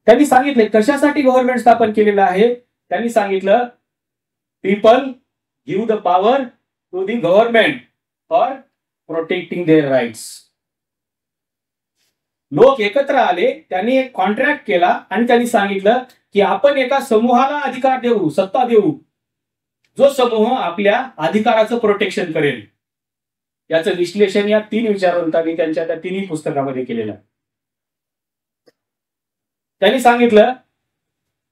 त्यांनी सांगितले कशासाठी गव्हर्नमेंट स्थापन केलेलं आहे. त्यांनी सांगितलं people give the power to the government for protecting their rights. लोक एकत्र आले, त्यांनी एक कॉन्ट्रॅक्ट केला आणि त्यांनी सांगितलं की आपण एका समूहाला अधिकार देऊ, सत्ता देऊ, जो समूह आपल्या अधिकाराचं प्रोटेक्शन करेल. याचं विश्लेषण या 3 विचारवंतांनी त्यांच्या त्या 3 पुस्तकामध्ये केलेलं आहे. त्यांनी सांगितलं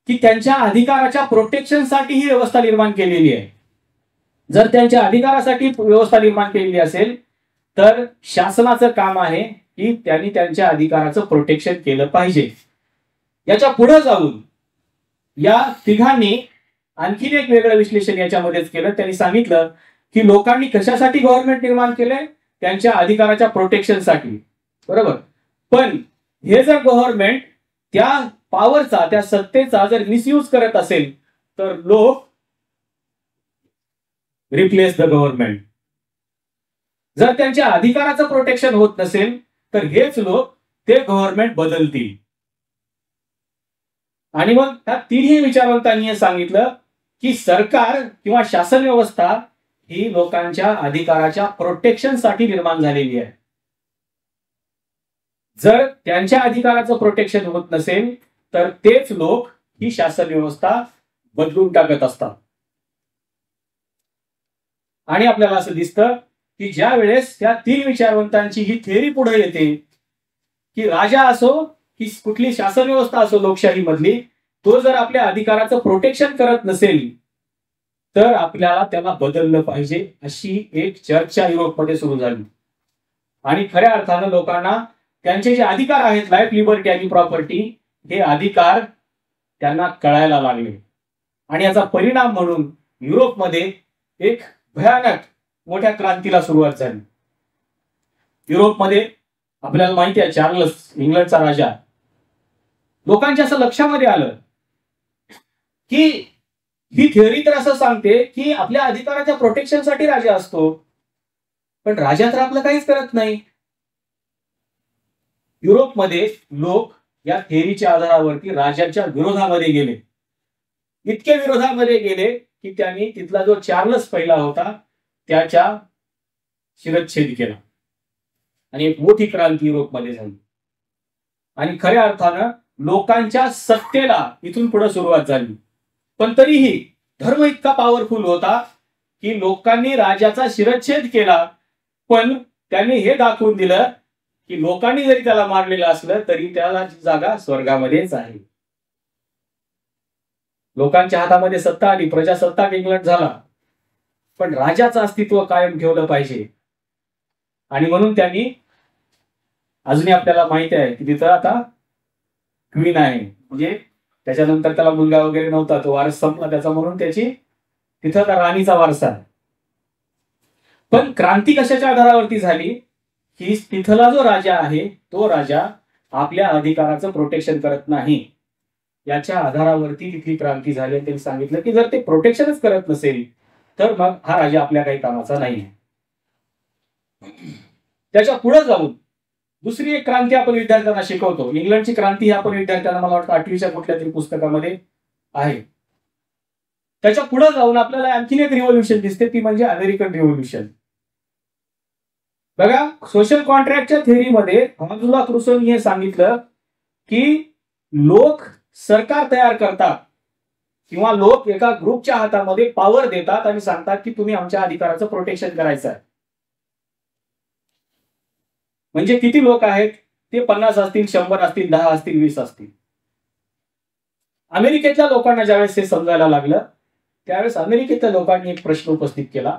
की त्यांच्या अधिकाराच्या प्रोटेक्शनसाठी ही व्यवस्था निर्माण केलेली आहे. जर त्यांच्या अधिकारासाठी व्यवस्था निर्माण केलेली असेल तर शासनाचं काम आहे की त्यांनी त्यांच्या अधिकाराचं प्रोटेक्शन केलं पाहिजे. याच्या पुढे जाऊन या तिघांनी आणखीन एक वेगळं विश्लेषण याच्यामध्येच केलं. त्यांनी सांगितलं की लोकांनी कशासाठी गव्हर्नमेंट निर्माण केलंय? त्यांच्या अधिकाराच्या प्रोटेक्शनसाठी, बरोबर. पण हे जर गव्हर्नमेंट त्या पॉवरचा, त्या सत्तेचा जर मिसयूज करत असेल तर लोक रिप्लेस द गव्हर्नमेंट. जर त्यांच्या अधिकाराचं प्रोटेक्शन होत नसेल तर हेच लोक ते गव्हर्नमेंट बदलतील. आणि मग त्या 3ही विचारवंतांनी सांगितलं की सरकार किंवा शासन व्यवस्था ही लोकांच्या अधिकाराच्या प्रोटेक्शनसाठी निर्माण झालेली आहे. जर त्यांच्या अधिकाराचं प्रोटेक्शन होत नसेल तर तेच लोक ही शासन व्यवस्था बदलून टाकत असतात. आणि आपल्याला असं दिसतं की ज्या वेळेस त्या 3 विचारवंतांची ही थेअरी पुढे येते की राजा असो की कुठली शासन व्यवस्था असो लोकशाही मधली, तो जर आपल्या अधिकाराचं प्रोटेक्शन करत नसेल तर आपल्याला त्याला बदललं पाहिजे, अशी एक चर्चा युरोपमध्ये सुरू झाली. आणि खऱ्या अर्थानं लोकांना त्यांचे जे अधिकार आहेत, लाईफ, लिबर्टी आणि प्रॉपर्टी, हे अधिकार त्यांना कळायला लागले. आणि याचा परिणाम म्हणून युरोपमध्ये एक भयानक मोठ्या क्रांतीला सुरुवात झाली. युरोपमध्ये आपल्याला माहिती आहे चार्लस, इंग्लंडचा राजा, लोकांच्या असं लक्षामध्ये आलं की ही थिअरी तर असं सांगते की आपल्या अधिकाराच्या प्रोटेक्शनसाठी राजा असतो, पण राजा तर आपलं काहीच करत नाही. युरोपमध्ये लोक या थेअरीच्या आधारावरती राजाच्या विरोधामध्ये गेले. इतके विरोधामध्ये गेले की त्यांनी तिथला जो चार्लस पहिला होता त्याच्या शिरच्छेद केला आणि एक मोठी क्रांती युरोपमध्ये झाली. आणि खऱ्या अर्थानं लोकांच्या सत्तेला इथून पुढे सुरुवात झाली. पण तरीही धर्म इतका पॉवरफुल होता की लोकांनी राजाचा शिरच्छेद केला, पण त्यांनी हे दाखवून दिलं की लोकांनी जरी त्याला मारलेलं असलं तरी त्याला जागा स्वर्गामध्येच आहे. लोकांच्या हातामध्ये सत्ता आली, प्रजासत्ताक इंग्लंड झाला, पण राजाचं अस्तित्व कायम ठेवलं पाहिजे. आणि म्हणून त्यांनी अजूनही आपल्याला माहिती आहे की तिथं आता क्वीन आहे, म्हणजे त्याच्यानंतर त्याला मुलगा वगैरे नव्हता, तो वारस संपला त्याचा, म्हणून त्याची तिथं त्या राणीचा वारसा आहे. पण क्रांती कशाच्या आधारावरती झाली की तिथला जो राजा आहे तो राजा आपल्या अधिकाराचं प्रोटेक्शन करत नाही, याच्या आधारावरती तिथली क्रांती झाली. त्यांनी सांगितलं की जर ते प्रोटेक्शनच करत नसेल तर मग हा राजा आपल्या काही कामाचा नाही. त्याच्या पुढे जाऊन दुसरी एक क्रांती आपण विद्यार्थ्यांना शिकवतो. इंग्लंडची क्रांती ही आपण विद्यार्थ्यांना, मला वाटतं 8वीच्या कुठल्या तरी पुस्तकामध्ये आहे. त्याच्या पुढे जाऊन आपल्याला आणखीन एक रिव्होल्युशन दिसते, ती म्हणजे अमेरिकन रिव्होल्युशन. बघा, सोशल कॉन्ट्रॅक्टच्या थेअरीमध्ये थॉमस क्रुसोनी हे सांगितलं की लोक सरकार तयार करतात किंवा लोक एका ग्रुपच्या हातामध्ये पॉवर देतात आणि सांगतात की तुम्ही आमच्या अधिकाराचं प्रोटेक्शन करायचं आहे. म्हणजे किती लोक आहेत ते 50 असतील, 100 असतील, 10 असतील, 20 असतील. अमेरिकेतल्या लोकांना ज्यावेळेस हे समजायला लागलं त्यावेळेस अमेरिकेतल्या लोकांनी एक प्रश्न उपस्थित केला.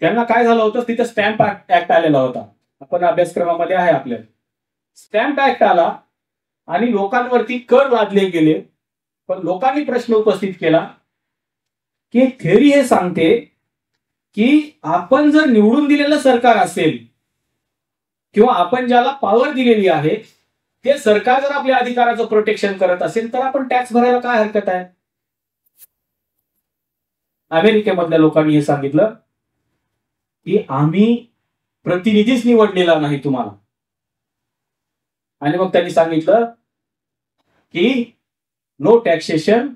त्यांना काय झालं होतं, तिथे स्टॅम्प ऍक्ट आलेला होता, आपण अभ्यासक्रमामध्ये आहे आपल्या. स्टॅम्प ऍक्ट आला आणि लोकांवरती कर लादले गेले. पण लोकांनी प्रश्न उपस्थित केला की थेअरी हे सांगते की आपण जर निवडून दिलेलं सरकार असेल किंवा आपण ज्याला पॉवर दिलेली आहे ते सरकार जर आपल्या अधिकाराचं प्रोटेक्शन करत असेल तर आपण टॅक्स भरायला काय हरकत आहे. अमेरिकेमधल्या लोकांनी हे सांगितलं की आम्ही प्रतिनिधीच निवडलेला नाही तुम्हाला. आणि मग त्यांनी सांगितलं की नो टॅक्सेशन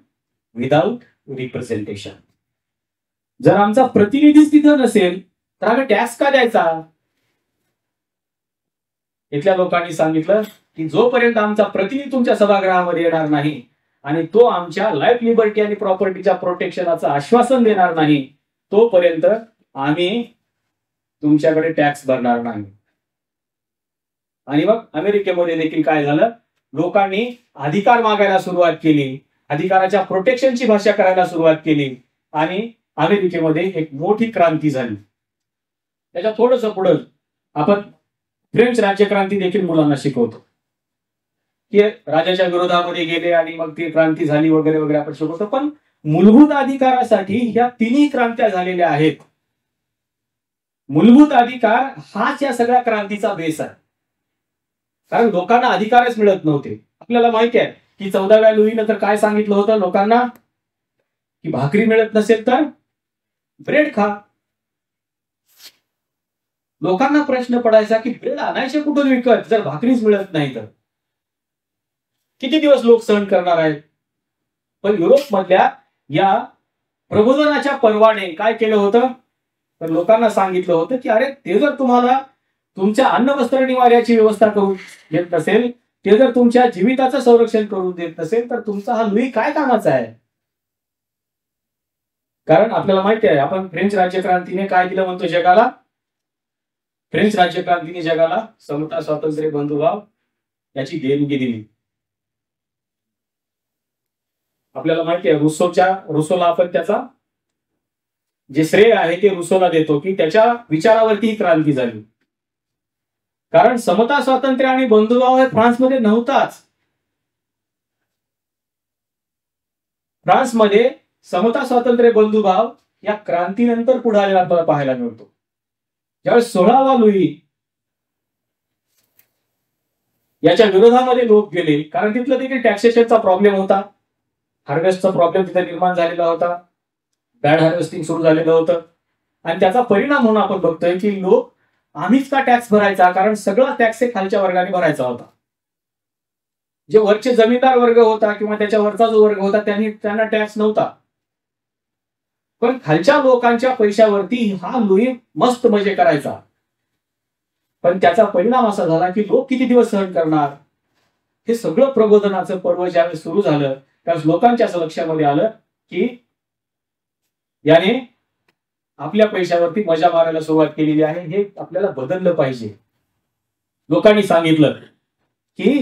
विदाउट रिप्रेझेंटेशन. जर आमचा प्रतिनिधीच तिथं नसेल तर आम्ही टॅक्स का द्यायचा. इथल्या लोकांनी सांगितलं की जोपर्यंत आमचा प्रतिनिधी तुमच्या सभागृहामध्ये येणार नाही आणि तो आमच्या लाईफ, लिबर्टी आणि प्रॉपर्टीच्या प्रोटेक्शनाचं आश्वासन देणार नाही तोपर्यंत आम्ही तुमच्याकडे टॅक्स भरणार नाही. आणि मग अमेरिकेमध्ये देखील काय झालं, लोकांनी अधिकार मागायला सुरुवात केली, अधिकाराच्या प्रोटेक्शनची भाषा करायला सुरुवात केली आणि अमेरिकेमध्ये एक मोठी क्रांती झाली. त्याच्या थोडंसं पुढे आपण फ्रेंच राज्यक्रांती देखील मुलांना शिकवतो की राजाच्या विरोधामध्ये गेले आणि मग ती क्रांती झाली वगैरे वगैरे आपण शिकवतो. पण मूलभूत अधिकारासाठी ह्या तिन्ही क्रांत्या झालेल्या आहेत. मूलभूत अधिकार हाच या सगळ्या क्रांतीचा बेस आहे. कारण लोकांना अधिकारच मिळत नव्हते. आपल्याला माहिती आहे की 14व्या लुईनं तर काय सांगितलं होतं लोकांना की भाकरी मिळत नसेल तर ब्रेड खा. लोकांना प्रश्न पडायचा की ब्रेड आणायचे कुठून विकत जर भाकरीच मिळत नाही तर किती दिवस लोक सहन करणार आहेत. पण युरोपमधल्या या प्रबोधनाच्या पर्वाने काय केलं होतं, तर लोकांना सांगितलं होतं की अरे ते जर तुम्हाला तुमच्या अन्न वस्त्र निवाऱ्याची व्यवस्था करून देत नसेल, ते जर तुमच्या जीविताचं संरक्षण करून देत नसेल तर तुमचा हा लुई काय कामाचा आहे. कारण आपल्याला माहिती आहे आपण फ्रेंच राज्यक्रांतीने काय दिलं म्हणतो जगाला. फ्रेंच राज्यक्रांतीने जगाला समता, स्वातंत्र्य, बंधुभाव याची देणगी दिली. आपल्याला माहिती आहे रुसोला आपण त्याचा जे श्रेय आहे ते रुसोला देतो की त्याच्या विचारावरती ही क्रांती झाली. कारण समता, स्वातंत्र्य आणि बंधुभाव हे फ्रान्समध्ये नव्हताच. फ्रान्समध्ये समता, स्वातंत्र्य, बंधुभाव या क्रांतीनंतर पुढे आलेला आपल्याला पाहायला मिळतो. ज्यावेळेस 16वा लुई याच्या विरोधामध्ये लोक गेले, कारण तिथलं देखील टॅक्सेशनचा प्रॉब्लेम होता, हार्वेस्टचा प्रॉब्लेम तिथे निर्माण झालेला होता, बॅड हार्वेस्टिंग सुरू झालेलं होतं आणि त्याचा परिणाम म्हणून आपण बघतोय की लोक आम्हीच का टॅक्स भरायचा, कारण सगळा टॅक्स हे खालच्या वर्गाने भरायचा होता. जे वरचे जमीनदार वर्ग होता किंवा त्याच्यावरचा जो वर्ग होता त्यांना टॅक्स नव्हता, पण खालच्या लोकांच्या पैशावरती हा लुई मस्त मजे करायचा. पण त्याचा परिणाम असा झाला की लोक किती दिवस सहन करणार. हे सगळं प्रबोधनाचं पर्व ज्यावेळेस सुरू झालं त्यावेळेस लोकांच्या असं लक्षामध्ये आलं की याने आपल्या पैशावरती मजा मारायला सुरुवात केलेली आहे, हे आपल्याला बदललं पाहिजे. लोकांनी सांगितलं की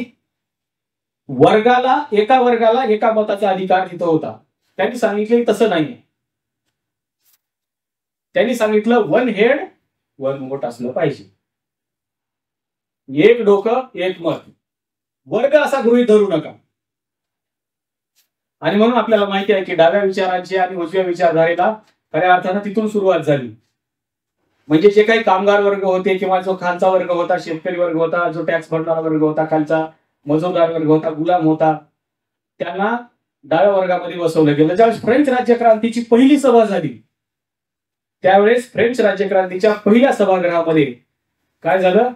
एका वर्गाला एका मताचा अधिकार तिथं होता. त्यांनी सांगितलं तसं नाही. त्यांनी सांगितलं वन हेड वन वोट असलं पाहिजे, एक डोकं एक मत. वर्ग असा गृहीत धरू नका. आणि म्हणून आपल्याला माहिती आहे की डाव्या विचारांची आणि उजव्या विचारधारेला खऱ्या अर्थानं तिथून सुरुवात झाली. म्हणजे जे काही कामगार वर्ग होते किंवा जो खालचा वर्ग होता, शेतकरी वर्ग होता, जो टॅक्स भरणारा वर्ग होता, खालचा मजूरदार वर्ग होता, गुलाम होता, त्यांना डाव्या वर्गामध्ये बसवलं गेलं. ज्यावेळेस फ्रेंच राज्यक्रांतीची पहिली सभा झाली त्यावेळेस फ्रेंच राज्यक्रांतीच्या पहिल्या सभागृहामध्ये काय झालं,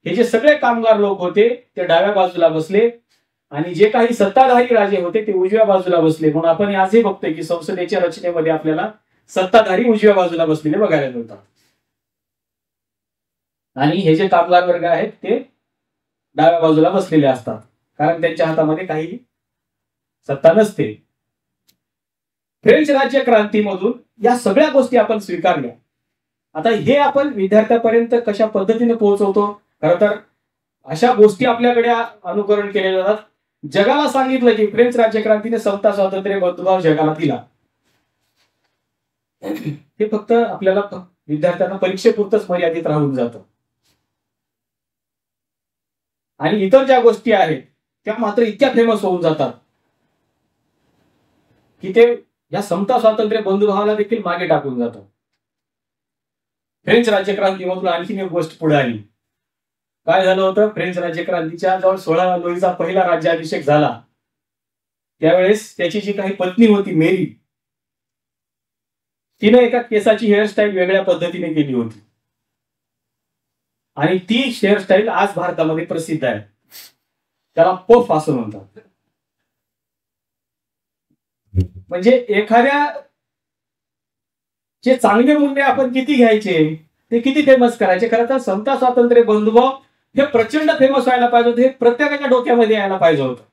हे जे सगळे कामगार लोक होते ते डाव्या बाजूला बसले आणि जे काही सत्ताधारी राजे होते ते उजव्या बाजूला बसले. म्हणून आपण आजही बघतोय की संसदेच्या रचनेमध्ये आपल्याला सत्ताधारी उजव्या बाजूला बसलेले बघायला मिळतात आणि हे जे कामगार वर्ग आहेत ते डाव्या बाजूला बसलेले असतात, कारण त्यांच्या हातामध्ये काही सत्ता नसते. फ्रेंच राज्य क्रांतीमधून या सगळ्या गोष्टी आपण स्वीकारल्या. आता हे आपण विद्यार्थ्यापर्यंत कशा पद्धतीने पोहोचवतो, खरं तर अशा गोष्टी आपल्याकडे अनुकरण केले जातात. जगाला सांगितलं की फ्रेंच राज्यक्रांतीने समता स्वातंत्र्य बंधुभाव जगाला दिला. हे फक्त आपल्याला विद्यार्थ्यांना परीक्षेपुरतच मर्यादित राहून जातं आणि इतर ज्या गोष्टी आहेत त्या मात्र इतक्या फेमस होऊन जातात की ते या समता स्वातंत्र्य बंधुभावाला देखील मागे टाकून जातात. फ्रेंच राज्यक्रांतीमधून आणखीन एक गोष्ट पुढे आली. काय झालं होतं, फ्रेंच राज्यक्रांतीच्या जवळ 16 लुईचा पहिला राज्याभिषेक झाला. त्यावेळेस त्याची जी काही पत्नी होती मेरी, तिने एका केसाची हेअरस्टाईल वेगळ्या पद्धतीने केली होती आणि ती हेअरस्टाईल आज भारतामध्ये प्रसिद्ध आहे. त्याला पफ असं म्हणतात. म्हणजे एखाद्या जे चांगले मूल्य आपण किती घ्यायचे, ते किती फेमस करायचे. खरं तर समता स्वातंत्र्य बंधुभाव हे प्रचंड फेमस व्हायला पाहिजे होते, हे प्रत्येकाच्या डोक्यामध्ये यायला पाहिजे होतं.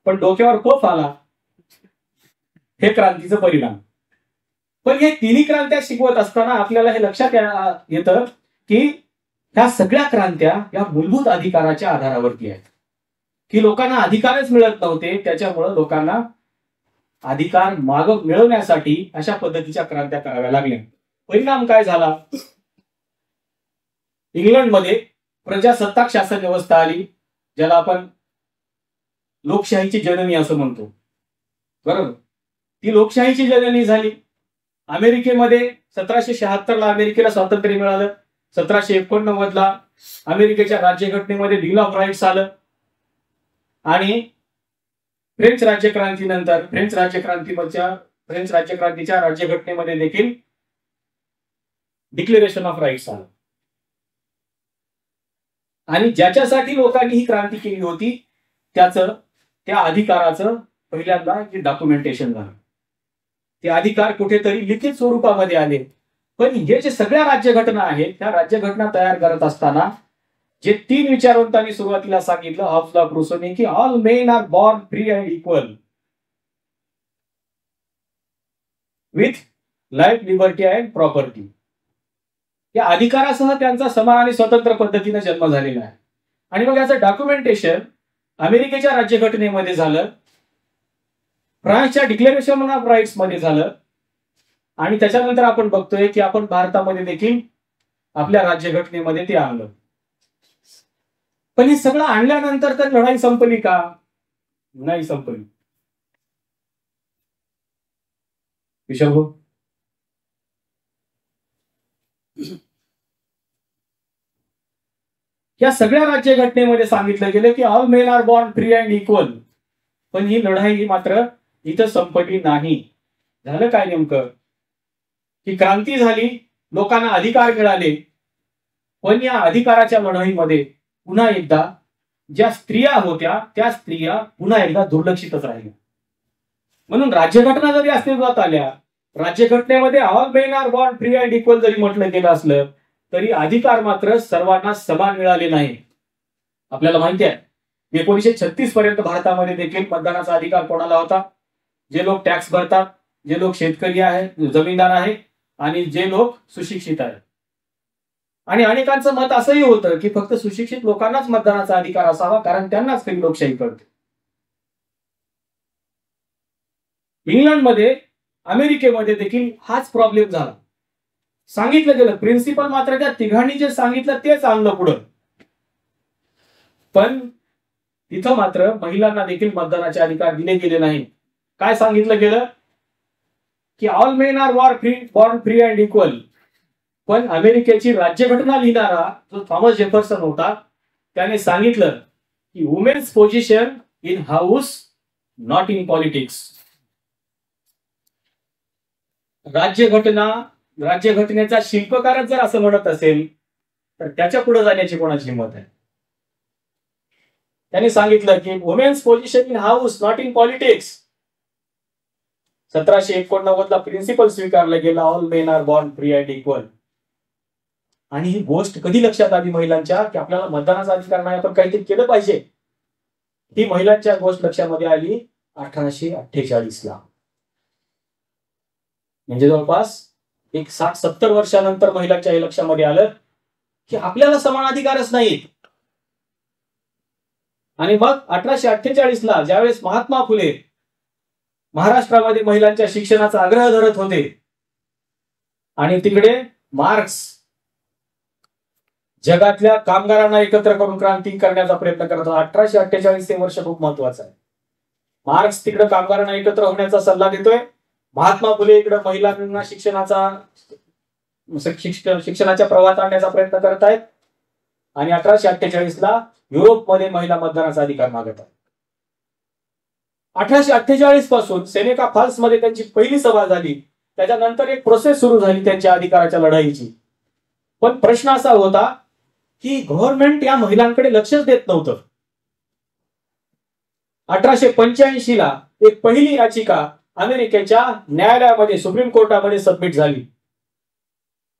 पण डोक्यावर पफ आला, हे क्रांतीचं परिणाम. पण हे तिन्ही क्रांत्या शिकवत असताना आपल्याला हे लक्षात येतं की ह्या सगळ्या क्रांत्या या मूलभूत अधिकाराच्या आधारावरती आहेत, की लोकांना अधिकारच मिळत नव्हते. त्याच्यामुळे लोकांना अधिकार मिळवण्यासाठी अशा पद्धतीच्या क्रांत्या कराव्या लागल्या. परिणाम काय झाला, इंग्लंडमध्ये प्रजासत्ताक शासन व्यवस्था आली, ज्याला आपण लोकशाहीची जननी असं म्हणतो. बरोबर, ती लोकशाहीची जननी झाली. अमेरिकेमध्ये 1776 ला अमेरिकेला स्वातंत्र्य मिळालं. 1789 ला अमेरिकेच्या राज्यघटनेमध्ये बिल ऑफ राईट्स आलं आणि फ्रेंच राज्यक्रांतीनंतर फ्रेंच राज्यक्रांतीच्या राज्यघटनेमध्ये देखील डिक्लेरेशन ऑफ राईट्स आलं. आणि ज्याच्यासाठी लोकांनी ही क्रांती केली होती त्या अधिकाराचं पहिल्यांदा डॉक्युमेंटेशन झालं. ते अधिकार कुठेतरी लिखित स्वरूपामध्ये आले. पण हे जे सगळ्या राज्यघटना आहेत त्या राज्यघटना तयार करत असताना जे 3 विचारवंतांनी सुरुवातीला सांगितलं, हॉब्स, लॉक, रूसोने, की all men are born free and equal with life, liberty and property. या अधिकारासह त्यांचा समान आणि स्वतंत्र पद्धतीने जन्म झालेला आहे. आणि मग याचं डॉक्युमेंटेशन अमेरिकेच्या राज्यघटनेमध्ये झालं, फ्रान्सच्या डिक्लेरेशन ऑफ राईट्स मध्ये झालं आणि त्याच्यानंतर आपण बघतोय की आपण भारतामध्ये देखील आपल्या राज्यघटनेमध्ये ते आणलं. पण हे सगळं आणल्यानंतर तर लढाई संपली का? नाही संपली. विशाल, या सगळ्या राज्यघटनेमध्ये सांगितलं गेलं की all men are born free and equal. पण ही लढाई मात्र इथं संपली नाही. झालं काय नेमकं की क्रांती झाली, लोकांना अधिकार मिळाले, पण या अधिकाराच्या लढाईमध्ये पुन्हा एकदा ज्या स्त्रिया होत्या त्या स्त्रिया पुन्हा एकदा दुर्लक्षितच राहिल्या. म्हणून राज्यघटना जरी अस्तित्वात आल्या, राज्यघटनेमध्ये all men are born free and equal जरी म्हटलं गेलं असलं तरी अधिकार मात्र सर्वांना समान मिळाले नाही. आपल्याला माहिती आहे 1936 पर्यंत भारतामध्ये देखील मतदानाचा अधिकार कोणाला होता? जे लोक टॅक्स भरतात, जे लोक शेतकरी आहेत, जमीनदार आहेत आणि जे लोक सुशिक्षित आहेत. आणि अनेकांचं मत असंही होतं की फक्त सुशिक्षित लोकांनाच मतदानाचा अधिकार असावा कारण त्यांनाच खरी लोकशाही कळते. इंग्लंडमध्ये, अमेरिकेमध्ये देखील हाच प्रॉब्लेम झाला. सांगितलं गेलं, प्रिन्सिपल मात्र त्या तिघांनी जे सांगितलं तेच आणलं पुढं. पण तिथं मात्र महिलांना देखील मतदानाचे अधिकार दिले गेले नाही. काय सांगितलं गेलं की all men are born free and equal. पण अमेरिकेची राज्यघटना लिहिणारा जो थॉमस जेफरसन होता त्याने सांगितलं की women's position in house not in politics. राज्यघटनेचा शिल्पकारच जर असं म्हणत असेल तर त्याच्या पुढे जाण्याची कोणाची हिंमत आहे? त्यांनी सांगितलं की women's position in house not in politics. 1789 ला प्रिन्सिपल स्वीकारलं गेलं all men are born free and equal. आणि ही गोष्ट कधी लक्षात आली महिलांच्या की आपल्याला मतदानाचा अधिकार नाही, आपण काहीतरी केलं पाहिजे. ही महिलांच्या गोष्ट लक्षामध्ये आली 1848 ला. म्हणजे जवळपास एक 60-70 वर्षानंतर महिलांच्या हे लक्षामध्ये आलं की आपल्याला समान अधिकारच नाहीत. आणि मग 1848 ला ज्यावेळेस महात्मा फुले महाराष्ट्रामध्ये महिलांच्या शिक्षणाचा आग्रह धरत होते आणि तिकडे मार्क्स जगातल्या कामगारांना एकत्र करून क्रांती करण्याचा प्रयत्न करत होता. 1848 हे वर्ष खूप महत्वाचं आहे. मार्क्स तिकडे कामगारांना एकत्र होण्याचा सल्ला देतोय, महात्मा फुले इकडे महिलांना शिक्षणाच्या प्रवाहात आणण्याचा प्रयत्न करत आहेत. आणि 1848 ला युरोपमध्ये महिला मतदानाचा अधिकार मागत आहेत. 1848 पासून सेनेका फॉल्स मध्ये त्यांची पहिली सभा झाली. त्याच्यानंतर एक प्रोसेस सुरू झाली त्यांच्या अधिकाराच्या लढाईची. पण प्रश्न असा होता की गव्हर्नमेंट या महिलांकडे लक्षच देत नव्हतं. 1885 ला एक पहिली याचिका अमेरिकेच्या न्यायालयामध्ये सुप्रीम कोर्टामध्ये सबमिट झाली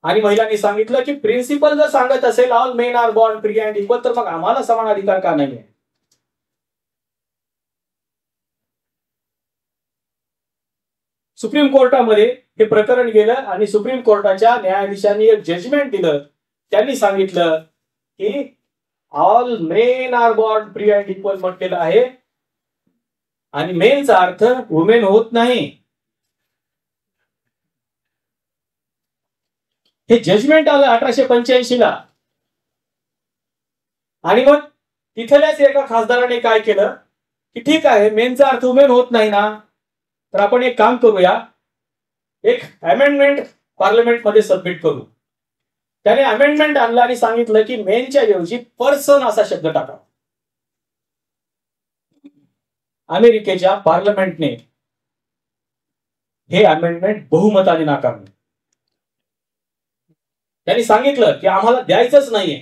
आणि महिलांनी सांगितलं की प्रिन्सिपल जर सांगत असेल all men are born free and equal तर मग आम्हाला समान अधिकार का नाही? सुप्रीम कोर्टामध्ये हे प्रकरण गेलं आणि सुप्रीम कोर्टाच्या न्यायाधीशांनी एक जजमेंट दिलं. त्यांनी सांगितलं की all men are born free and equal म्हटलेलं आहे आणि मेनचा अर्थ वुमेन होत नाही. हे जजमेंट आलं 1885 ला. आणि मग तिथल्याच एका खासदाराने काय केलं की ठीक आहे मेनचा अर्थ वुमेन होत नाही ना, तर आपण एक काम करूया, एक अमेंडमेंट पार्लमेंटमध्ये सबमिट करू. त्याने अमेंडमेंट आणलं आणि सांगितलं की मेनच्या ऐवजी पर्सन असा शब्द टाका. अमेरिकेच्या पार्लमेंटने हे अमेंडमेंट बहुमताने नाकारले. त्यांनी सांगितलं की आम्हाला द्यायचंच नाहीये.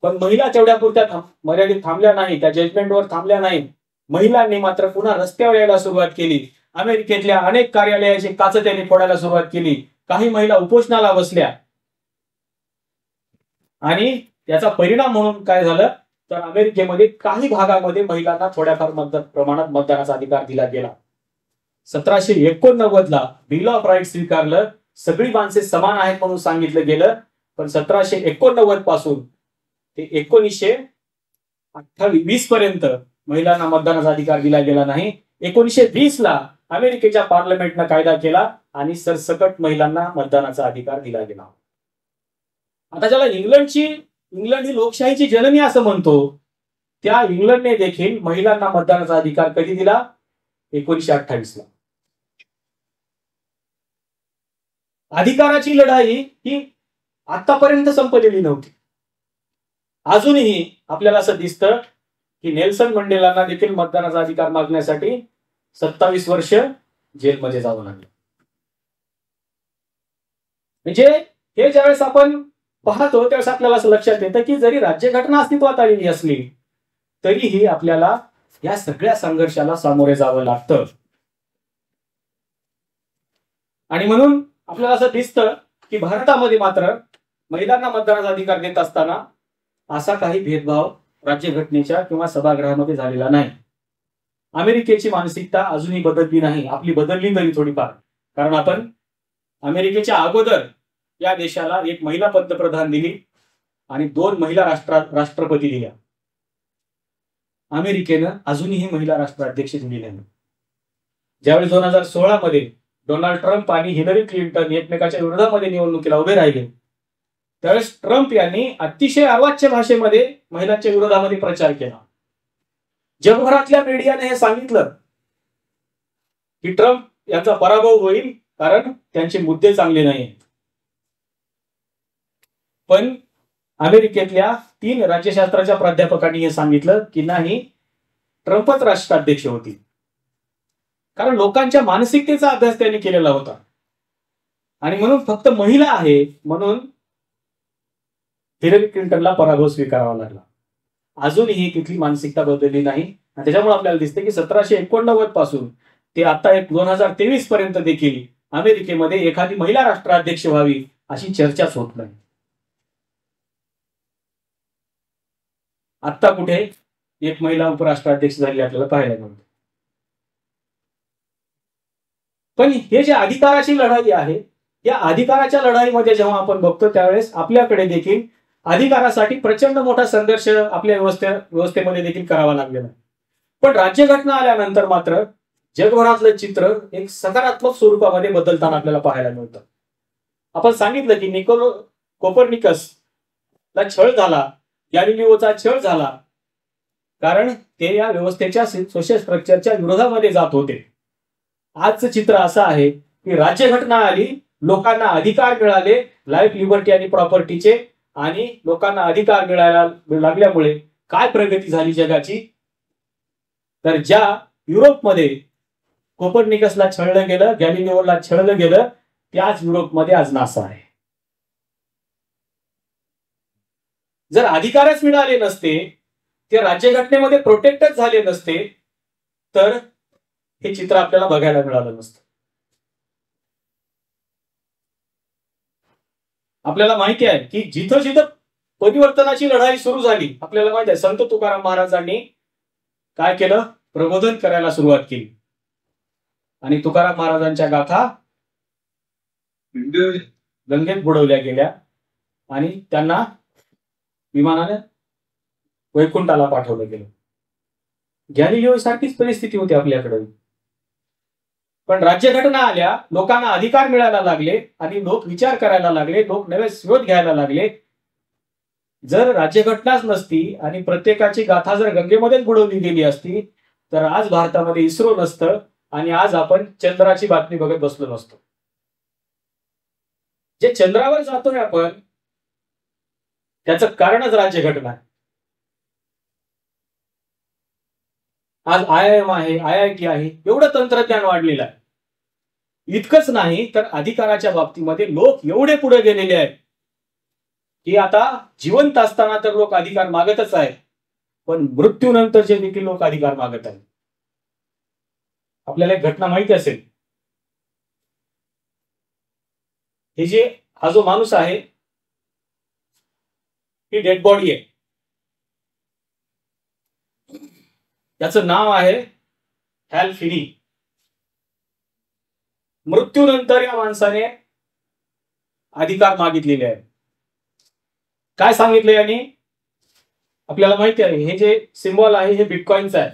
पण महिला तेवढ्या पुरत्या मर्यादित थांबल्या नाही, त्या जजमेंटवर थांबल्या नाही. महिलांनी मात्र पुन्हा रस्त्यावर यायला सुरुवात केली. अमेरिकेतल्या अनेक कार्यालयाची काच त्यांनी फोडायला सुरुवात केली. काही महिला उपोषणाला बसल्या आणि त्याचा परिणाम म्हणून काय झालं तर अमेरिकेमध्ये काही भागामध्ये महिलांना थोड्याफार प्रमाणात मतदानाचा अधिकार दिला गेला. 1789 ला बिल ऑफ राईट्स स्वीकारलं, सगळी माणसे समान आहेत म्हणून सांगितलं गेलं. पण 1789 पासून ते 1928 पर्यंत महिलांना मतदानाचा अधिकार दिला गेला नाही. 1920 ला अमेरिकेच्या पार्लमेंटनं कायदा केला आणि सरसकट महिलांना मतदानाचा अधिकार दिला गेला. आता ज्याला इंग्लंड ही लोकशाहीची जननी असं म्हणतो, त्या इंग्लंडने देखील महिलांना मतदानाचा अधिकार कधी दिला? 1928 ला. अधिकाराची लढाई ही आतापर्यंत संपलेली नव्हती. अजूनही आपल्याला असं दिसतं की नेल्सन मंडेलांना देखील मतदानाचा अधिकार मागण्यासाठी 27 वर्ष जेलमध्ये जावं लागलं. म्हणजे हे ज्यावेळेस आपण पाहतो त्यावेळेस आपल्याला असं लक्षात येतं की जरी राज्यघटना अस्तित्वात आलेली असली तरीही आपल्याला या सगळ्या संघर्षाला सामोरे जावं लागतं. आणि म्हणून आपल्याला असं दिसतं की भारतामध्ये मात्र महिलांना मतदानाचा अधिकार देत असताना असा काही भेदभाव राज्यघटनेच्या किंवा सभागृहामध्ये झालेला नाही. अमेरिकेची मानसिकता अजूनही बदलली नाही. आपली बदलली तरी थोडीफार, कारण आपण अमेरिकेच्या अगोदर या देशाला एक महिला पंतप्रधान दिली आणि 2 महिला राष्ट्रपती दिल्या. अमेरिकेनं अजूनही महिला राष्ट्राध्यक्ष दिली नाही. ज्यावेळी 2016 मध्ये डोनाल्ड ट्रम्प आणि हिलरी क्लिंटन एकमेकाच्या विरोधामध्ये निवडणुकीला उभे राहिले त्यावेळेस ट्रम्प यांनी अतिशय अवाच्य भाषेमध्ये महिलांच्या विरोधामध्ये प्रचार केला. जगभरातल्या मीडियाने हे सांगितलं की ट्रम्प यांचा पराभव होईल कारण त्यांचे मुद्दे चांगले नाही. पण अमेरिकेतल्या 3 राज्यशास्त्राच्या प्राध्यापकांनी हे सांगितलं की नाही, ट्रम्पच राष्ट्राध्यक्ष होतील, कारण लोकांच्या मानसिकतेचा अभ्यास त्यांनी केलेला होता. आणि म्हणून फक्त महिला आहे म्हणून हिलरी क्लिंटनला पराभव स्वीकारावा लागला. अजूनही तिथली मानसिकता बदलली नाही. आणि त्याच्यामुळे आपल्याला दिसते की 1789 पासून ते आता 2023 पर्यंत देखील अमेरिकेमध्ये एखादी महिला राष्ट्राध्यक्ष व्हावी अशी चर्चाच होत नाही. आत्ता कुठे एक महिला उपराष्ट्राध्यक्ष झाली आपल्याला पाहायला मिळते. पण हे जे अधिकाराची लढाई आहे, या अधिकाराच्या लढाईमध्ये जेव्हा आपण बघतो त्यावेळेस आपल्याकडे देखील अधिकारासाठी प्रचंड मोठा संघर्ष आपल्या व्यवस्थेमध्ये देखील करावा लागलेला आहे. पण राज्यघटना आल्यानंतर मात्र जगभरातलं चित्र एक सकारात्मक स्वरूपामध्ये बदलताना आपल्याला पाहायला मिळतं. आपण सांगितलं की निकोलो कोपर्निकसला छळ झाला, गॅलिलिओचा छळ झाला, कारण ते या व्यवस्थेच्या सोशल स्ट्रक्चरच्या विरोधामध्ये जात होते. आजचं चित्र असं आहे की राज्यघटना आली, लोकांना अधिकार मिळाले, लाईफ, लिबर्टी आणि प्रॉपर्टीचे, आणि लोकांना अधिकार मिळायला लागल्यामुळे काय प्रगती झाली जगाची, तर ज्या युरोपमध्ये कोपर्निकसला छळलं गेलं, गॅलिलिओला छळलं गेलं, त्याच युरोपमध्ये आज नासा आहे. जर अधिकारच मिळाले नसते, ते राज्यघटनेमध्ये प्रोटेक्टच झाले नसते, तर हे चित्र आपल्याला बघायला मिळालं नसतं. आपल्याला माहिती आहे की जिथं जिथं परिवर्तनाची लढाई सुरू झाली, आपल्याला माहिती आहे संत तुकाराम महाराजांनी काय केलं, प्रबोधन करायला सुरुवात केली. आणि तुकाराम महाराजांच्या गाथा गंगेत बुडवल्या गेल्या आणि त्यांना विमानाने वैकुंठाला पाठवलं गेलं. गॅलिलिओ सारखीच परिस्थिती होती आपल्याकडे. पण राज्यघटना आल्या, लोकांना अधिकार मिळायला लागले आणि लोक विचार करायला लागले, लोक नवे शोध घ्यायला लागले. जर राज्यघटनाच नसती आणि प्रत्येकाची गाथा जर गंगेमध्येच बुडवली गेली असती तर आज भारतामध्ये इस्रो नसतं आणि आज आपण चंद्राची बातमी बघत बसलो नसतो. जे चंद्रावर जातोय आपण त्याचं कारणच राज्यघटना आहे. आज IIM आहे, IIT आहे, एवढं तंत्रज्ञान वाढलेलं आहे. इतकंच नाही तर अधिकाराच्या बाबतीमध्ये लोक एवढे पुढे गेलेले आहेत की आता जिवंत असताना तर लोक अधिकार मागतच आहेत, पण मृत्यूनंतरचे देखील लोक अधिकार मागत आहेत. आपल्याला एक घटना माहिती असेल, हे जे हा जो माणूस आहे ही डेड बॉडी आहे, याचं नाव आहे हॅल फिनी. मृत्यूनंतर या माणसाने अधिकार मागितलेले आहेत. काय सांगितलं यांनी, आपल्याला माहिती आहे हे जे सिम्बॉल आहे हे बिटकॉइनचं आहे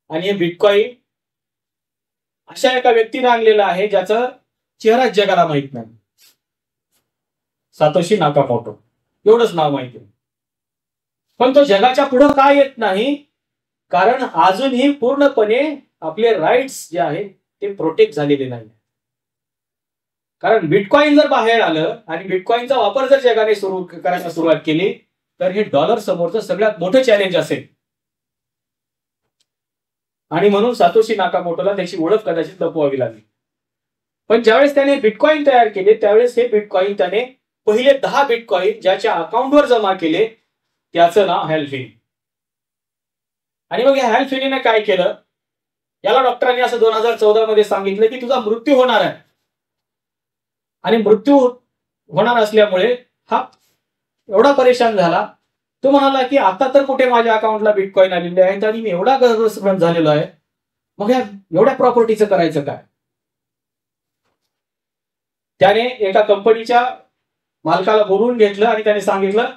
आणि हे बिटकॉइन अशा एका व्यक्तीने आणलेलं आहे ज्याचा चेहरा जगाला माहित नाही. सातोशी नाकामोटो एवढंच नाव माहिती आहे. पण तो जगाच्या पुढे काय येत नाही, कारण अजूनही पूर्णपणे आपले राईट्स जे आहेत ते प्रोटेक्ट झालेले नाही. कारण बिटकॉइन जर बाहेर आलं आणि बिटकॉइनचा वापर जर जगाने करायला सुरुवात केली तर हे डॉलर समोरचं सगळ्यात मोठं चॅलेंज असेल. आणि म्हणून सातोशी नाकामोटोला त्याची ओळख कदाचित लपवावी लागली. पण ज्यावेळेस त्याने बिटकॉइन तयार केले त्यावेळेस हे बिटकॉइन त्याने पहिले 10 बिटकॉइन ज्याच्या अकाउंटवर जमा केले त्याचं नाव हॅल फिनी. आणि मग या हॅल फिनीने काय केलं, याला डॉक्टरांनी असं 2014 मध्ये सांगितलं की तुझा मृत्यू होणार आहे. आणि मृत्यू होणार असल्यामुळे हा एवढा परेशान झाला, तो म्हणाला की आता तर कुठे माझ्या अकाउंटला बिटकॉइन आलेले आहेत आणि मी एवढा गरजवंत झालेलो आहे, मग या एवढ्या प्रॉपर्टीचं करायचं काय. त्याने एका कंपनीच्या मालकाला बोलवून घेतलं आणि त्याने सांगितलं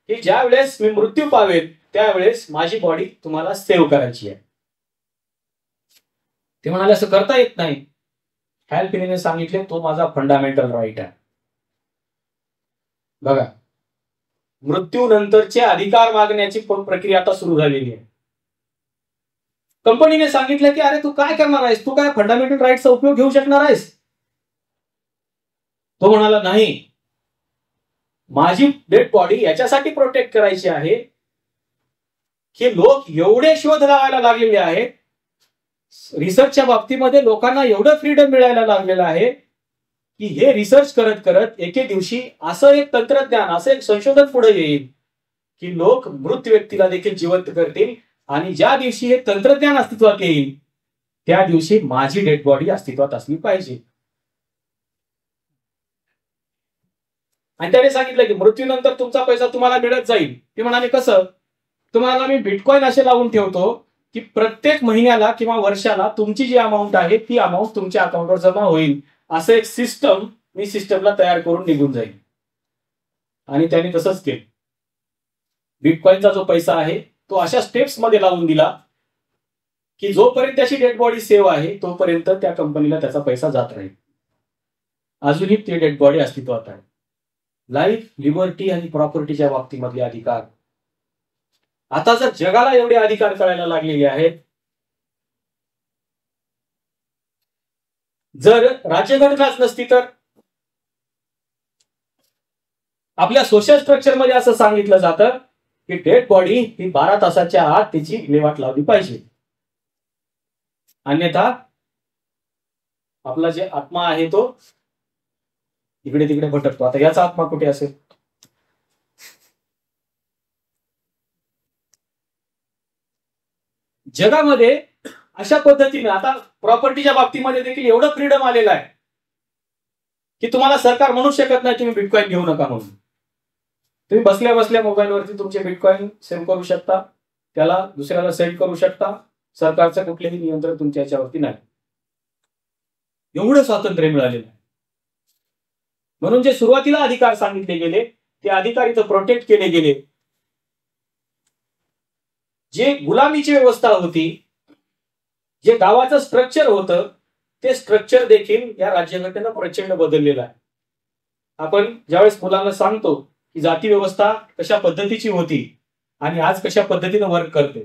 की ज्या वेळेस मी मृत्यू पावेल त्यावेळेस माझी बॉडी तुम्हाला सेव्ह करायची आहे. ते म्हणाले असं करता येत नाही. हॅल फिनीने सांगितले तो माझा फंडामेंटल राईट आहे. बघा, मृत्यूनंतरचे अधिकार मागण्याची प्रक्रिया आता सुरू झालेली आहे. कंपनीने सांगितलं की अरे तू काय करणार आहेस, तू काय फंडामेंटल राईटचा उपयोग घेऊ शकणार आहेस. तो म्हणाला नाही, माझी डेड बॉडी याच्यासाठी प्रोटेक्ट करायची आहे की लोक एवढे शोध लावायला लागलेले आहेत, रिसर्चच्या बाबतीमध्ये लोकांना एवढं फ्रीडम मिळायला लागलेलं आहे की हे रिसर्च करत करत एके दिवशी असं एक तंत्रज्ञान, असं एक संशोधन पुढे येईल की लोक मृत व्यक्तीला देखील जिवंत करतील. आणि ज्या दिवशी हे तंत्रज्ञान अस्तित्वात येईल त्या दिवशी माझी डेड बॉडी अस्तित्वात असली पाहिजे. आणि त्याने सांगितलं की मृत्यूनंतर तुमचा पैसा तुम्हाला मिळत जाईल. ते म्हणाले कसं, तुम्हाला मी बिटकॉइन असे लावून ठेवतो की प्रत्येक महिन्याला किंवा वर्षाला तुमची जी अमाऊंट आहे ती अमाऊंट तुमच्या अकाउंटवर जमा होईल, असं एक सिस्टम मी सिस्टमला तयार करून निघून जाईल. आणि त्याने तसंच केलं. बिटकॉइनचा जो पैसा आहे तो अशा स्टेप्स मध्ये लावून दिला की जोपर्यंत त्याची डेड बॉडी सेव्ह आहे तोपर्यंत त्या कंपनीला त्याचा पैसा जात राहील. अजूनही ती डेड बॉडी अस्तित्वात आहे. लाईफ, लिबर्टी आणि प्रॉपर्टीच्या बाबतीमधले अधिकार. आता जर जगाला एवढे अधिकार कळायला लागलेले आहेत, जर राज्यघटनाच नसती तर आपल्या सोशल स्ट्रक्चर मध्ये असं सांगितलं जातं की डेड बॉडी ही 12 तासाच्या आत तिची विल्हेवाट लावली पाहिजे, अन्यथा आपला जे आत्मा आहे तो इकडे तिकडे भटकतो. आता याचा आत्मा कुठे असेल. जगामध्ये अशा पद्धतीने आता प्रॉपर्टीच्या बाबतीमध्ये देखील एवढं फ्रीडम आलेलं आहे की तुम्हाला सरकार म्हणू शकत नाही तुम्ही बिटकॉइन घेऊ नका म्हणून. तुम्ही बसल्या बसल्या मोबाईलवरती तुमचे बिटकॉइन सेव्ह करू शकता, त्याला दुसऱ्याला सेंड करू शकता. सरकारचं कुठलेही नियंत्रण तुमच्या याच्यावरती नाही. एवढं स्वातंत्र्य मिळालेलं आहे. म्हणून जे सुरुवातीला अधिकार सांगितले गेले ते अधिकार इथं प्रोटेक्ट केले गेले. जे गुलामीची व्यवस्था होती, जे गावाचं स्ट्रक्चर होतं, ते स्ट्रक्चर देखील या राज्यघटनेनं प्रचंड बदललेलं आहे. आपण ज्यावेळेस मुलांना सांगतो की जाती व्यवस्था कशा पद्धतीची होती आणि आज कशा पद्धतीनं वर्क करते,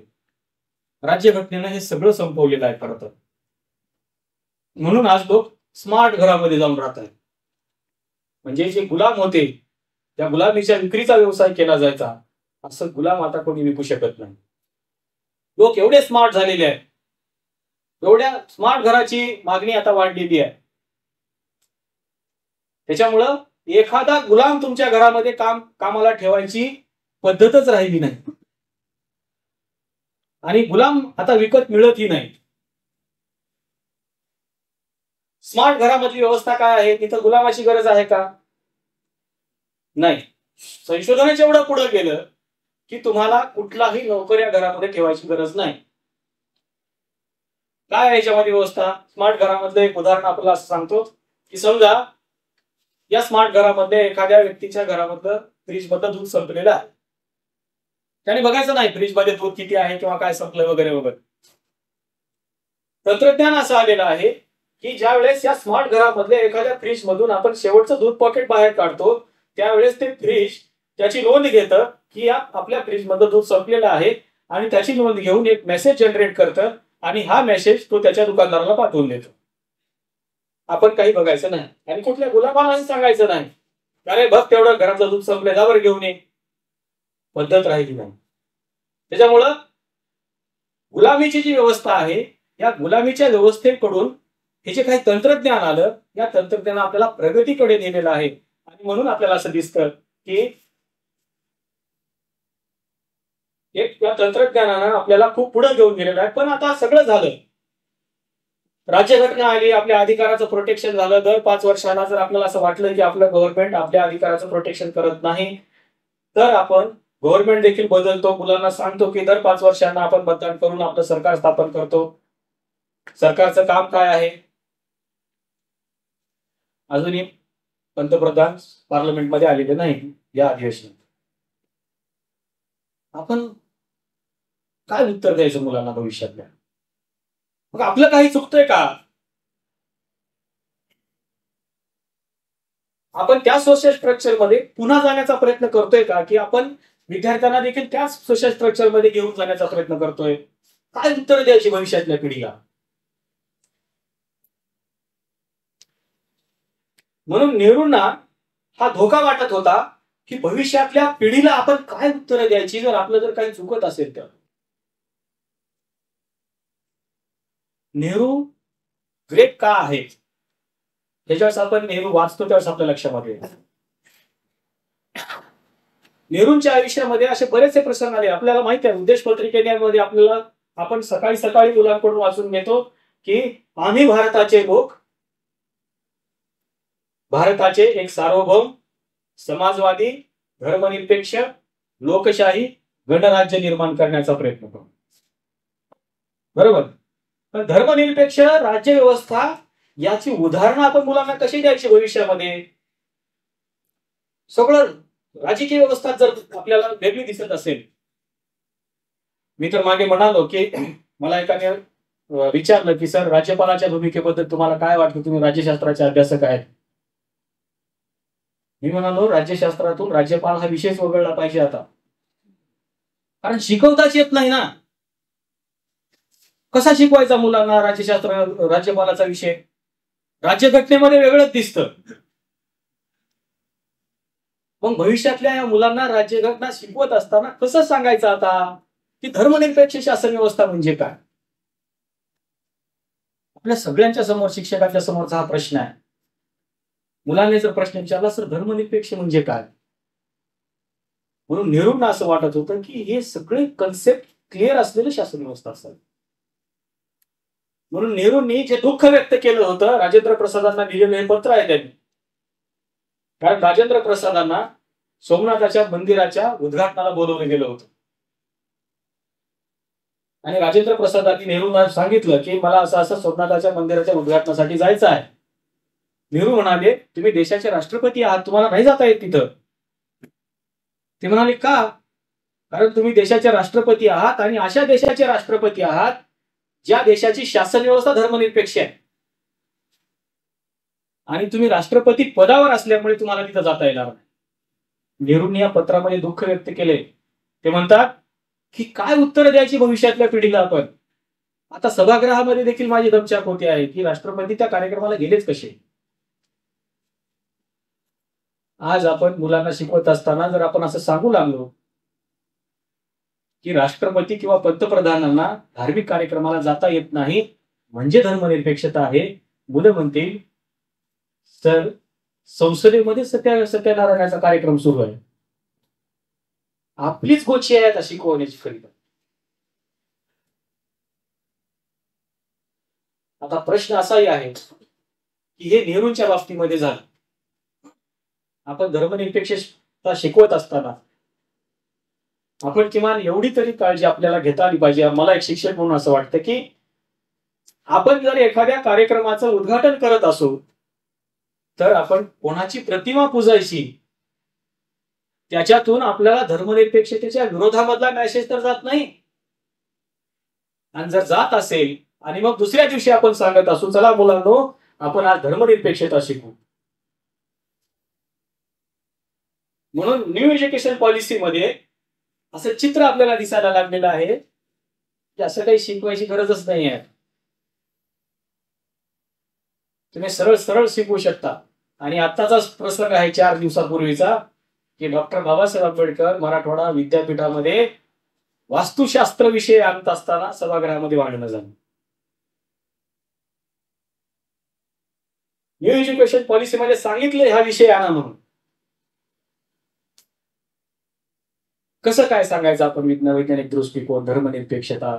राज्यघटनेनं हे सगळं संपवलेलं आहे खरं तर. म्हणून आज लोक स्मार्ट घरामध्ये जाऊन राहतात. म्हणजे जे गुलाम होते त्या गुलामीच्या विक्रीचा व्यवसाय केला जायचा, असं गुलाम आता कोणी विकू शकत नाही. लोक एवढे स्मार्ट झालेले आहेत, एवढ्या स्मार्ट घराची मागणी आता वाढलेली आहे. त्याच्यामुळं एखादा गुलाम तुमच्या घरामध्ये कामाला ठेवायची पद्धतच राहिली नाही आणि गुलाम आता विकत मिळतही नाही. स्मार्ट घरामधली व्यवस्था काय आहे, तिथं गुलामाची गरज आहे का? नाही. संशोधनाचं एवढं पुढे गेलं की तुम्हाला कुठलाही नोकऱ्या घरामध्ये ठेवायची गरज नाही. काय आहे याच्यामध्ये व्यवस्था? स्मार्ट घरामधलं एक उदाहरण आपल्याला असं सांगतो की समजा या स्मार्ट घरामध्ये एखाद्या व्यक्तीच्या घरामधलं फ्रीज मधलं दूध संपलेलं आहे. त्याने बघायचं नाही फ्रीज मध्ये दूध किती आहे किंवा काय संपलं वगैरे वगैरे. तंत्रज्ञान असं आलेलं आहे की ज्या वेळेस या स्मार्ट घरामधल्या एखाद्या फ्रीज मधून आपण शेवटचं दूध पॉकेट बाहेर काढतो त्यावेळेस ते फ्रीज त्याची नोंद घेतं की या आपल्या फ्रीज मधलं दूध संपलेलं आहे आणि त्याची नोंद घेऊन एक मेसेज जनरेट करतं आणि हा मेसेज तो त्याच्या दुकानदाराला पाठवून देतो. आपण काही बघायचं नाही आणि कुठल्या गुलामाला सांगायचं नाही अरे बघ तेवढं घरातलं दूध संपलं, जावर घेऊन ये. पद्धत राहिली नाही. त्याच्यामुळं गुलामीची जी व्यवस्था आहे या गुलामीच्या व्यवस्थेकडून हे जे काही तंत्रज्ञान आलं, या तंत्रज्ञान आपल्याला प्रगतीकडे नेलेलं आहे आणि म्हणून आपल्याला असं दिसतं की या तंत्रज्ञानानं आपल्याला खूप पुढे घेऊन गेलेलं आहे. पण आता सगळं झालं, राज्यघटना आली, आपल्या अधिकाराचं प्रोटेक्शन झालं. दर 5 वर्षाला जर आपल्याला असं वाटलं की आपलं गव्हर्नमेंट आपल्या अधिकाराचं प्रोटेक्शन करत नाही, तर आपण गव्हर्नमेंट देखील बदलतो. मुलांना सांगतो की दर 5 वर्षांना आपण मतदान करून आपलं सरकार स्थापन करतो. सरकारचं काम काय आहे? अजूनही पंतप्रधान पार्लमेंटमध्ये आलेले नाही या अधिवेशनात. आपण काय उत्तर द्यायचं मुलांना भविष्यातल्या? मग आपलं काही चुकतंय का? आपण त्या सोशल स्ट्रक्चरमध्ये पुन्हा जाण्याचा प्रयत्न करतोय का, की आपण विद्यार्थ्यांना देखील त्याच सोशल स्ट्रक्चरमध्ये घेऊन जाण्याचा प्रयत्न करतोय? काय उत्तर द्यायची भविष्यातल्या पिढीला? म्हणून नेहरूंना हा धोका वाटत होता की भविष्यातल्या पिढीला आपण काय उत्तरं द्यायची जर आपलं जर काही चुकत असेल तर. नेहरू ग्रेट का आहे, त्याच्यावेळेस आपण नेहरू वाचतो त्यावेळेस आपल्या लक्षामध्ये येतं. नेहरूंच्या आयुष्यामध्ये असे बरेचसे प्रसंग आले. आपल्याला माहिती आहे, उद्देश पत्रिकेमध्ये आपल्याला आपण सकाळी सकाळी मुलांकडून वाचून घेतो की आम्ही भारताचे लोक भारताचे एक सार्वभौम, समाजवादी, धर्मनिरपेक्ष, लोकशाही गणराज्य निर्माण करण्याचा प्रयत्न करू. बरोबर. पण धर्मनिरपेक्ष राज्य व्यवस्था याची उदाहरणं आपण मुलांना कशी द्यायची भविष्यामध्ये? सगळं राजकीय व्यवस्था जर आपल्याला वेगळी दिसत असेल. मी तर मागे म्हणालो की मला एकाने विचारलं की सर, राज्यपालाच्या भूमिकेबद्दल तुम्हाला काय वाटतं, तुम्ही राज्यशास्त्राचे अभ्यासक आहेत. मी म्हणालो राज्यशास्त्रातून राज्यपाल हा विषयच वगळला पाहिजे आता, कारण शिकवताच येत नाही ना. कसा शिकवायचा मुलांना राज्यशास्त्र, राज्यपालाचा विषय? राज्यघटनेमध्ये वेगळंच दिसतं. मग भविष्यातल्या या मुलांना राज्यघटना शिकवत असताना कसं सांगायचं आता की धर्मनिरपेक्ष शासन व्यवस्था म्हणजे काय? आपल्या सगळ्यांच्या समोर, शिक्षकांच्या समोरचा हा प्रश्न आहे. मुलांनी जर प्रश्न विचारला, सर धर्मनिरपेक्ष म्हणजे काय? म्हणून नेहरूंना असं वाटत होतं की हे सगळे कन्सेप्ट क्लिअर असलेलं शासन व्यवस्था असावी. म्हणून नेहरूंनी जे दुःख व्यक्त केलं होतं, राजेंद्र प्रसादांना लिहिलेलं हे पत्र आहे त्यांनी. कारण राजेंद्र प्रसादांना सोमनाथाच्या मंदिराच्या उद्घाटनाला बोलवलं गेलं होतं आणि राजेंद्र प्रसादांनी नेहरूंना सांगितलं की मला असं असं सोमनाथाच्या मंदिराच्या उद्घाटनासाठी जायचं आहे. नेहरू म्हणाले, तुम्ही देशाचे राष्ट्रपती आहात, तुम्हाला नाही जाता येत तिथं. ते म्हणाले, का? कारण तुम्ही देशाचे राष्ट्रपती आहात आणि अशा देशाचे राष्ट्रपती आहात ज्या देशाची शासन व्यवस्था धर्मनिरपेक्ष आहे, आणि तुम्ही राष्ट्रपती पदावर असल्यामुळे तुम्हाला तिथं जाता येणार नाही. नेहरूंनी या पत्रामध्ये दुःख व्यक्त केले. ते म्हणतात की काय उत्तर द्यायची भविष्यातल्या पिढीला आपण? आता सभागृहामध्ये देखील माझी दमछाक होते आहे की राष्ट्रपती त्या कार्यक्रमाला गेलेच कसे. आज आपण मुलांना शिकवत असताना जर आपण असं सांगू लागलो की राष्ट्रपती किंवा पंतप्रधानांना धार्मिक कार्यक्रमाला जाता येत नाही म्हणजे धर्मनिरपेक्षता आहे, मुलं म्हणतील सर संसदेमध्ये सत्यनारायणाचा कार्यक्रम सुरू आहे, आपलीच गोची आहे आता शिकवण्याची खरी. आता प्रश्न असाही आहे की हे नेहरूंच्या बाबतीमध्ये झालं. आपण धर्मनिरपेक्षता शिकवत असताना आपण किमान एवढी तरी काळजी आपल्याला घेता आली पाहिजे. मला एक शिक्षक म्हणून असं वाटतं की आपण जर एखाद्या कार्यक्रमाचं उद्घाटन करत असू तर आपण कोणाची प्रतिमा पुजायची, त्याच्यातून आपल्याला धर्मनिरपेक्षतेच्या विरोधामधला मेसेज तर जात नाही. आणि जर जात असेल आणि मग दुसऱ्या दिवशी आपण सांगत असू चला मुलांनो आपण आज धर्मनिरपेक्षता शिकू, म्हणून न्यू एज्युकेशन पॉलिसीमध्ये असं चित्र आपल्याला दिसायला लागलेलं आहे की असं काही शिकवायची गरजच नाही आहे. तुम्ही सरळ सरळ शिकवू शकता. आणि आत्ताचाच प्रसंग आहे 4 दिवसापूर्वीचा की डॉक्टर बाबासाहेब आंबेडकर मराठवाडा विद्यापीठामध्ये वास्तुशास्त्र विषय आणत असताना सभागृहामध्ये भांडणं झालं. न्यू एज्युकेशन पॉलिसीमध्ये सांगितले हा विषय आणा म्हणून, कसं काय सांगायचं आपण वैज्ञानिक दृष्टिकोन, धर्मनिरपेक्षता,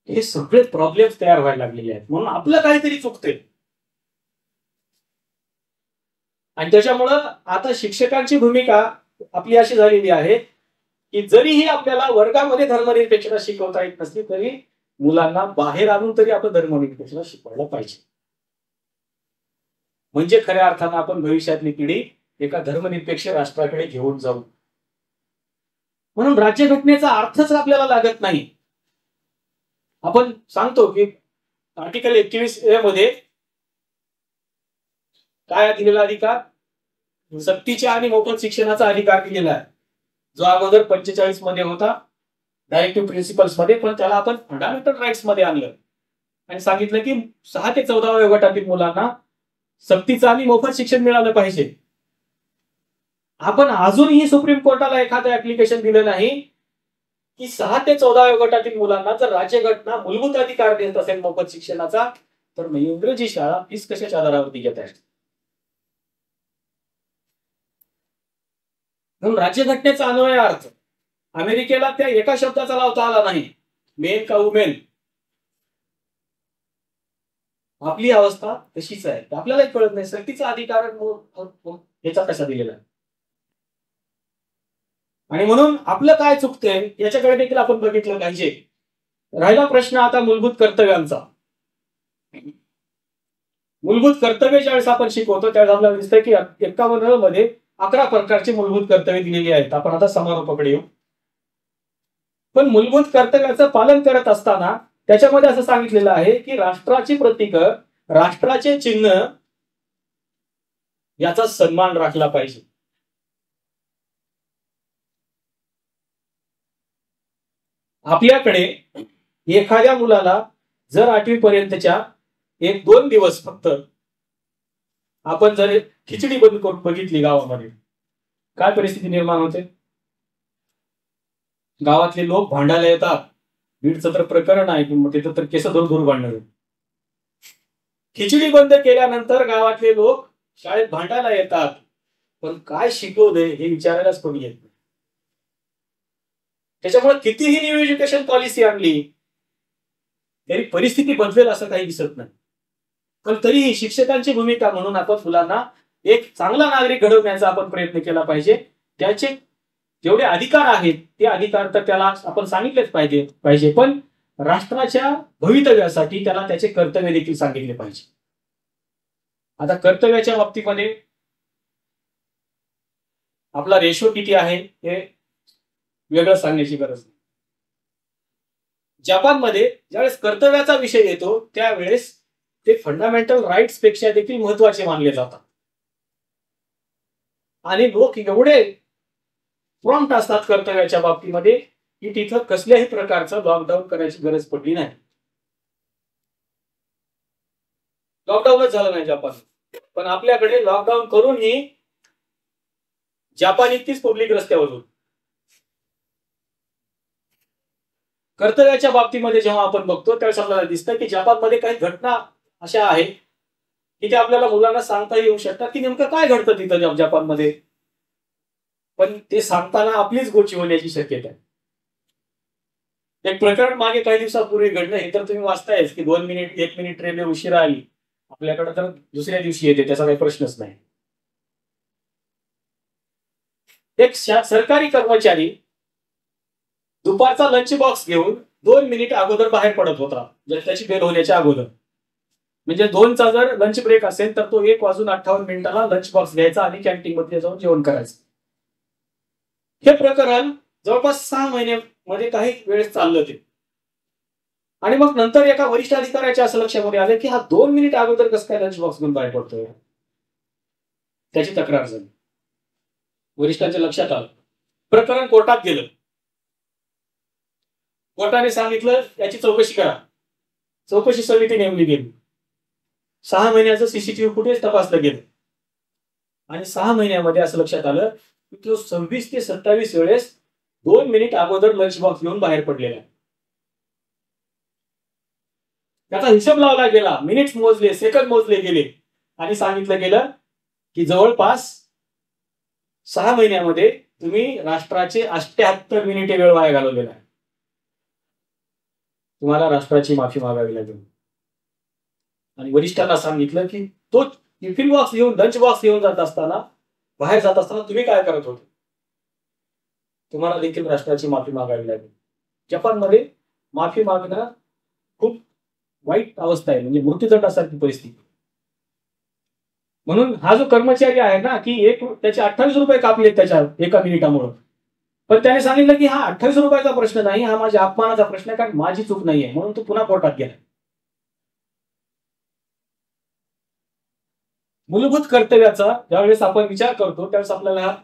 हे सगळे प्रॉब्लेम्स तयार व्हायला लागलेले आहेत. म्हणून आपलं काहीतरी चुकतंय. आणि त्याच्यामुळं आता शिक्षकांची भूमिका आपली अशी झालेली आहे की जरीही आपल्याला वर्गामध्ये धर्मनिरपेक्षता शिकवता येत नसली तरी मुलांना बाहेर आणून तरी आपण धर्मनिरपेक्षता शिकवायला पाहिजे. म्हणजे खऱ्या अर्थानं आपण भविष्यातली पिढी एका धर्मनिरपेक्ष राष्ट्राकडे घेऊन जाऊ. म्हणून राज्यघटनेचा अर्थच आपल्याला लागत नाही. आपण सांगतो की आर्टिकल 21A मध्ये काय दिलेला अधिकार, सक्तीच्या आणि मोफत शिक्षणाचा अधिकार दिलेला आहे, जो अगोदर 45 मध्ये होता डायरेक्टिव्ह प्रिन्सिपल्स मध्ये, पण त्याला आपण फंडामेंटल राईट्स मध्ये आणलं आणि सांगितलं की 6 ते 14 वयोगटातील मुलांना सक्तीचं आणि मोफत शिक्षण मिळालं पाहिजे. आपण अजूनही सुप्रीम कोर्टाला एखादं ऍप्लिकेशन दिलं नाही की 6 ते 14 वयोगटातील मुलांना जर राज्यघटना मूलभूत अधिकार देत असेल मोफत शिक्षणाचा, तर मग इंग्रजी शाळा फीस कशाच्या आधारावरती घेत आहेत. म्हणून राज्यघटनेचा अन्वय अर्थ अमेरिकेला त्या एका शब्दाचा लावता आला नाही, मेन का वुमेन. आपली अवस्था तशीच आहे. आपल्यालाही कळत नाही सक्तीचा अधिकार याचा कसा दिलेला आहे. आणि म्हणून आपलं काय चुकतंय याच्याकडे देखील आपण बघितलं पाहिजे. राहिला प्रश्न आता मूलभूत कर्तव्यांचा. मूलभूत कर्तव्य ज्यावेळेस आपण शिकवतो त्यावेळेस आपल्याला दिसतंय की 51 मध्ये 11 प्रकारची मूलभूत कर्तव्य दिलेली आहेत. आपण आता समारोपाकडे येऊ. पण मूलभूत कर्तव्याचं पालन करत असताना त्याच्यामध्ये असं सांगितलेलं आहे की राष्ट्राची प्रतीक, राष्ट्राचे चिन्ह याचा सन्मान राखला पाहिजे. आपल्याकडे एखाद्या मुलाला जर 8वी पर्यंतच्या 1-2 दिवस फक्त आपण जर खिचडी बंद करून बघितली गावामध्ये, काय परिस्थिती निर्माण होते. गावातले लोक भांडायला येतात. बीडचं तर प्रकरण आहे की मग तिथं तर केस धरून भांडणार. खिचडी बंद केल्यानंतर गावातले लोक शाळेत भांडायला येतात, पण काय शिकवलंय हे विचारायलाच कोणी येत नाही. त्याच्यामुळे कितीही न्यू एज्युकेशन पॉलिसी आणली तरी परिस्थिती बदलेल असं काही दिसत नाही. पण तरीही शिक्षकांची भूमिका म्हणून आपण मुलांना एक चांगला नागरिक घडवण्याचा आपण प्रयत्न केला पाहिजे. त्याचे जेवढे अधिकार आहेत ते अधिकार तर त्याला आपण सांगितलेच पाहिजे, पण राष्ट्राच्या भवितव्यासाठी त्याला त्याचे कर्तव्य देखील सांगितले पाहिजे. आता कर्तव्याच्या बाबतीमध्ये आपला रेशो किती आहे हे वेगळं सांगण्याची गरज नाही. जपानमध्ये ज्यावेळेस कर्तव्याचा विषय येतो त्यावेळेस ते फंडामेंटल राईट्स पेक्षा देखील महत्वाचे मानले जातात. आणि लोक एवढे प्रॉम्प्ट असतात कर्तव्याच्या बाबतीमध्ये की तिथं कसल्याही प्रकारचं लॉकडाऊन करायची गरज पडली नाही. लॉकडाऊनच झालं नाही जपान. पण आपल्याकडे लॉकडाऊन करूनही जपान इतकीच पब्लिक रस्त्यावर होती. कर्तव्याच्या बाबतीमध्ये जेव्हा आपण बघतो त्यावेळेस आपल्याला दिसतं की जपानमध्ये काही घटना अशा आहेत की ते आपल्याला मुलांना सांगता येऊ शकतात की नेमकं काय घडतं तिथं जपानमध्ये, पण ते सांगताना आपलीच गोची होण्याची शक्यता आहे. एक प्रकरण मागे काही दिवसापूर्वी घडलं, हे तर तुम्ही वाचतायच की 2 मिनिट 1 मिनिट ट्रेन उशिरा आली. आपल्याकडे तर दुसऱ्या दिवशी येते, त्याचा काही प्रश्नच नाही. एक सरकारी कर्मचारी दुपारचा लंच बॉक्स घेऊन 2 मिनिट अगोदर बाहेर पडत होता, जर त्याची बेल होण्याच्या अगोदर. म्हणजे 2चा जर लंच ब्रेक असेल तर तो 1:58 लंच बॉक्स घ्यायचा आणि कॅन्टीन मध्ये जाऊन जेवण करायचं. हे प्रकरण जवळपास 6 महिन्यामध्ये काही वेळेस चाललं ते. आणि मग नंतर एका वरिष्ठ अधिकाऱ्याच्या असं लक्षामध्ये आलं की हा 2 मिनिट अगोदर कसं काय लंच बॉक्स घेऊन बाहेर पडतोय. त्याची तक्रार झाली, वरिष्ठांच्या लक्षात आलं, प्रकरण कोर्टात गेलं. कोर्टाने सांगितलं याची चौकशी करा. चौकशी समिती नेमली गेली. 6 महिन्याचं सीसीटीव्ही फुटेज तपासलं गेलं आणि 6 महिन्यामध्ये असं लक्षात आलं की तो 26 ते 27 वेळेस 2 मिनिट अगोदर लंच बॉक्स घेऊन बाहेर पडलेला आहे. त्याचा हिशोब लावला गेला, मिनिट्स मोजले, सेकंद मोजले गेले आणि सांगितलं गेलं की जवळपास 6 महिन्यामध्ये तुम्ही राष्ट्राचे 78 मिनिटे वेळ वाया घालवलेला आहे. तुम्हाला राष्ट्राची माफी मागावी लागेल. आणि वरिष्ठांना सांगितलं की तो टिफिन बॉक्स घेऊन, लंच बॉक्स घेऊन जात असताना, बाहेर जात असताना तुम्ही काय करत होते, तुम्हाला देखील राष्ट्राची माफी मागावी लागेल. जपानमध्ये माफी मागणं खूप वाईट अवस्था आहे, म्हणजे मृत्यूदंडासारखी परिस्थिती. म्हणून हा जो कर्मचारी आहे ना, की त्याचे 28 रुपये कापले त्याच्या एका मिनिटामुळे, पण त्याने सांगितलं की हा 28 रुपयाचा प्रश्न नाही, हा माझ्या अपमानाचा प्रश्न आहे, कारण माझी चूक नाहीये, म्हणून तो पुन्हा कोर्टात गेला. मूलभूत कर्तव्याचा ज्यावेळेस आपण विचार करतो त्यावेळेस आपल्याला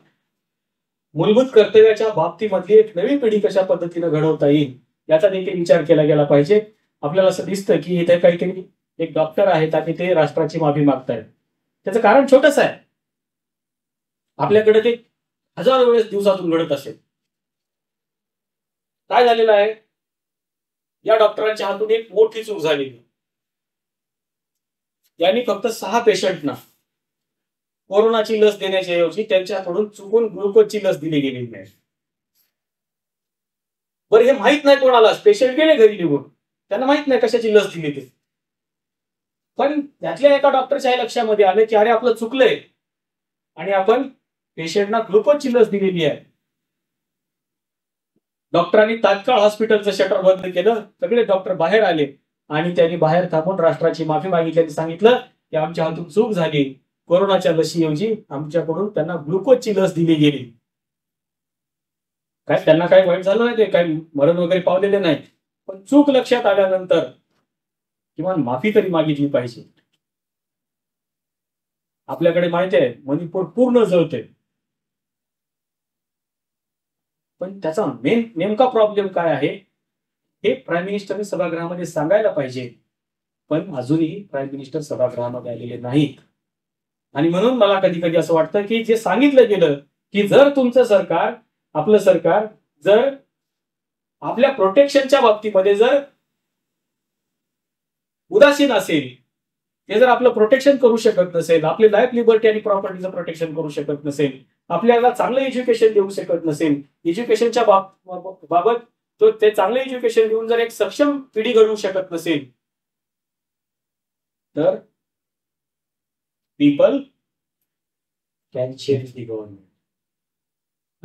मूलभूत कर्तव्याच्या बाबतीमधली एक नवी पिढी कशा पद्धतीने घडवता येईल याचा देखील विचार केला गेला पाहिजे. आपल्याला असं दिसतं की इथे काहीतरी एक डॉक्टर आहेत आणि ते राष्ट्राची माफी मागतायत. त्याचं कारण छोटंच आहे, आपल्याकडे ते हजारो वेळेस दिवसातून घडत असेल. काय झालेलं आहे, या डॉक्टरांच्या हातून एक मोठी चूक झालेली. यांनी फक्त 6 पेशंटना कोरोनाची लस देण्याच्या ऐवजी त्यांच्याकडून चुकून ग्लुकोजची लस दिली गेलेली नाही. बरं, हे माहित नाही कोणाला, पेशंट गेले घरी निघून, त्यांना माहित नाही कशाची लस दिली ते. पण त्यातल्या एका डॉक्टरच्या लक्षामध्ये आलं की अरे आपलं चुकलंय आणि आपण पेशंटना ग्लुकोजची लस दिलेली आहे. डॉक्टरांनी तात्काळ हॉस्पिटलचं शटर बंद केलं, सगळे डॉक्टर बाहेर आले आणि त्यांनी बाहेर थांबून राष्ट्राची माफी मागितली. सांगितलं की आमच्या हातून चूक झाली, कोरोनाच्या लसीऐवजी आमच्याकडून त्यांना ग्लुकोजची लस दिली गेली. काय त्यांना काही वाईट झालं नाही, ते काही मरण वगैरे पावलेले नाही, पण चूक लक्षात आल्यानंतर किमान माफी तरी मागितली पाहिजे. आपल्याकडे माहिती आहे मणिपूर पूर्ण जळते, पण त्याचा नेमका प्रॉब्लेम काय आहे हे प्राईम मिनिस्टरने सभागृहामध्ये सांगायला पाहिजे, पण अजूनही प्राईम मिनिस्टर सभागृहामध्ये आलेले नाहीत. आणि म्हणून मला कधी कधी असं वाटतं की जे सांगितलं गेलं की जर तुमचं सरकार, आपलं सरकार जर आपल्या प्रोटेक्शनच्या बाबतीमध्ये जर उदासीन असेल, ते जर आपलं प्रोटेक्शन करू शकत नसेल, आपली लाईफ लिबर्टी आणि प्रॉपर्टीचं प्रोटेक्शन करू शकत नसेल, आपल्याला चांगलं एज्युकेशन देऊ शकत नसेल, एज्युकेशनच्या बाबत तो ते चांगलं एज्युकेशन देऊन जर एक सक्षम पिढी घडवू शकत नसेल, तर people can change the government.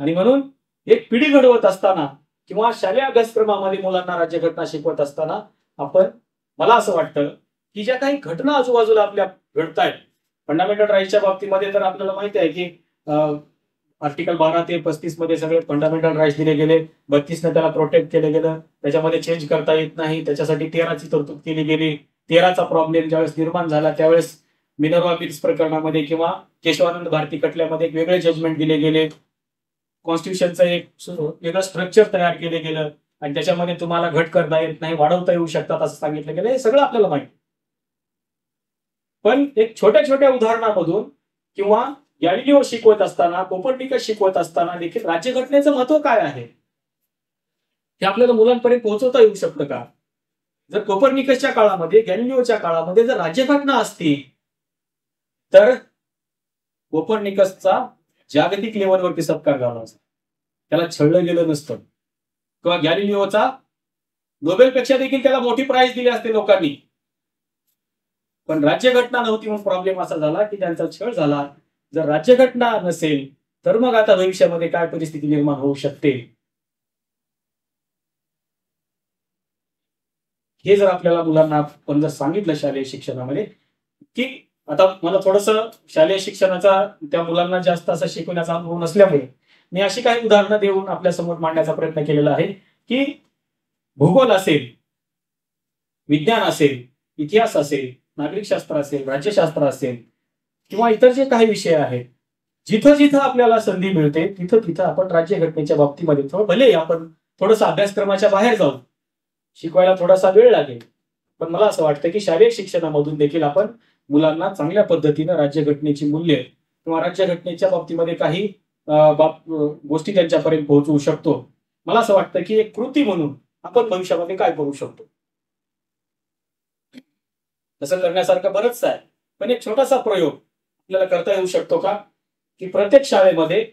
आणि म्हणून एक पिढी घडवत असताना किंवा शालेय अभ्यासक्रमामध्ये मुलांना राज्यघटना शिकवत असताना आपण, मला असं वाटतं की ज्या काही घटना आजूबाजूला आपल्या घडतायत, फंडामेंटल राईट्सच्या बाबतीमध्ये तर आपल्याला माहिती आहे की आर्टिकल 12 ते 35 मध्ये सगळे फंडामेंटल राईट्स दिले गेले, 32 ने त्याला प्रोटेक्ट केलं गेलं, त्याच्यामध्ये चेंज करता येत नाही, त्याच्यासाठी 13 ची तरतूद केली गेली. 13चा प्रॉब्लेम ज्यावेळेस निर्माण झाला त्यावेळेस मिनर्वा मिल्स प्रकरणामध्ये किंवा केशवानंद भारती खटल्यामध्ये एक वेगळे जजमेंट दिले गेले, कॉन्स्टिट्यूशनचं एक वेगळं स्ट्रक्चर तयार केलं गेलं आणि त्याच्यामध्ये तुम्हाला घट करता येत नाही, वाढवता येऊ शकतात असं सांगितलं गेलं. हे सगळं आपल्याला माहिती. पण एक छोट्या छोट्या उदाहरणामधून किंवा गॅलिलिओ शिकवत असताना, कोपर्निकस शिकवत असताना देखील राज्यघटनेचं महत्व काय आहे हे आपल्याला मुलांपर्यंत पोहोचवता येऊ शकतं का? जर कोपर्निकसच्या काळामध्ये, गॅलिलिओच्या काळामध्ये जर राज्यघटना असती तर कोपर्निकसचा जागतिक लेवलवरती सत्कार झाला असता, त्याला छळलं गेलं नसतं, किंवा गॅलिलिओचा नोबेलपेक्षा देखील त्याला मोठी प्राइज दिली असते लोकांनी. पण राज्यघटना नव्हती म्हणून प्रॉब्लेम असा झाला की त्यांचा छळ झाला. जर राज्यघटना नसेल तर मग आता भविष्यामध्ये काय परिस्थिती निर्माण होऊ शकते हे जर आपल्याला मुलांना आपण जर सांगितलं शालेय शिक्षणामध्ये, की आता मला थोडस शालेय शिक्षणाचा त्या मुलांना जास्त असं शिकवण्याचा अनुभव नसल्यामुळे मी अशी काही उदाहरणं देऊन आपल्या समोर मांडण्याचा प्रयत्न केलेला आहे की भूगोल असेल, विज्ञान असेल, इतिहास असेल, नागरिकशास्त्र असेल, राज्यशास्त्र असेल किंवा इतर जे काही विषय आहेत, जिथं जिथं आपल्याला संधी मिळते तिथं तिथं आपण राज्यघटनेच्या बाबतीमध्ये भले आपण थोडंसं अभ्यासक्रमाच्या बाहेर जाऊ, शिकवायला थोडासा वेळ लागेल, पण मला असं वाटतं की शालेय शिक्षणामधून देखील आपण मुलांना चांगल्या पद्धतीनं राज्यघटनेची मूल्य किंवा राज्यघटनेच्या बाबतीमध्ये काही गोष्टी त्यांच्यापर्यंत पोहोचवू शकतो. मला असं वाटतं की एक कृती म्हणून आपण भविष्यामध्ये काय करू शकतो, तसं करण्यासारखं बरंच आहे, पण एक छोटासा प्रयोग आपल्याला करता येऊ शकतो का, की प्रत्येक शाळेमध्ये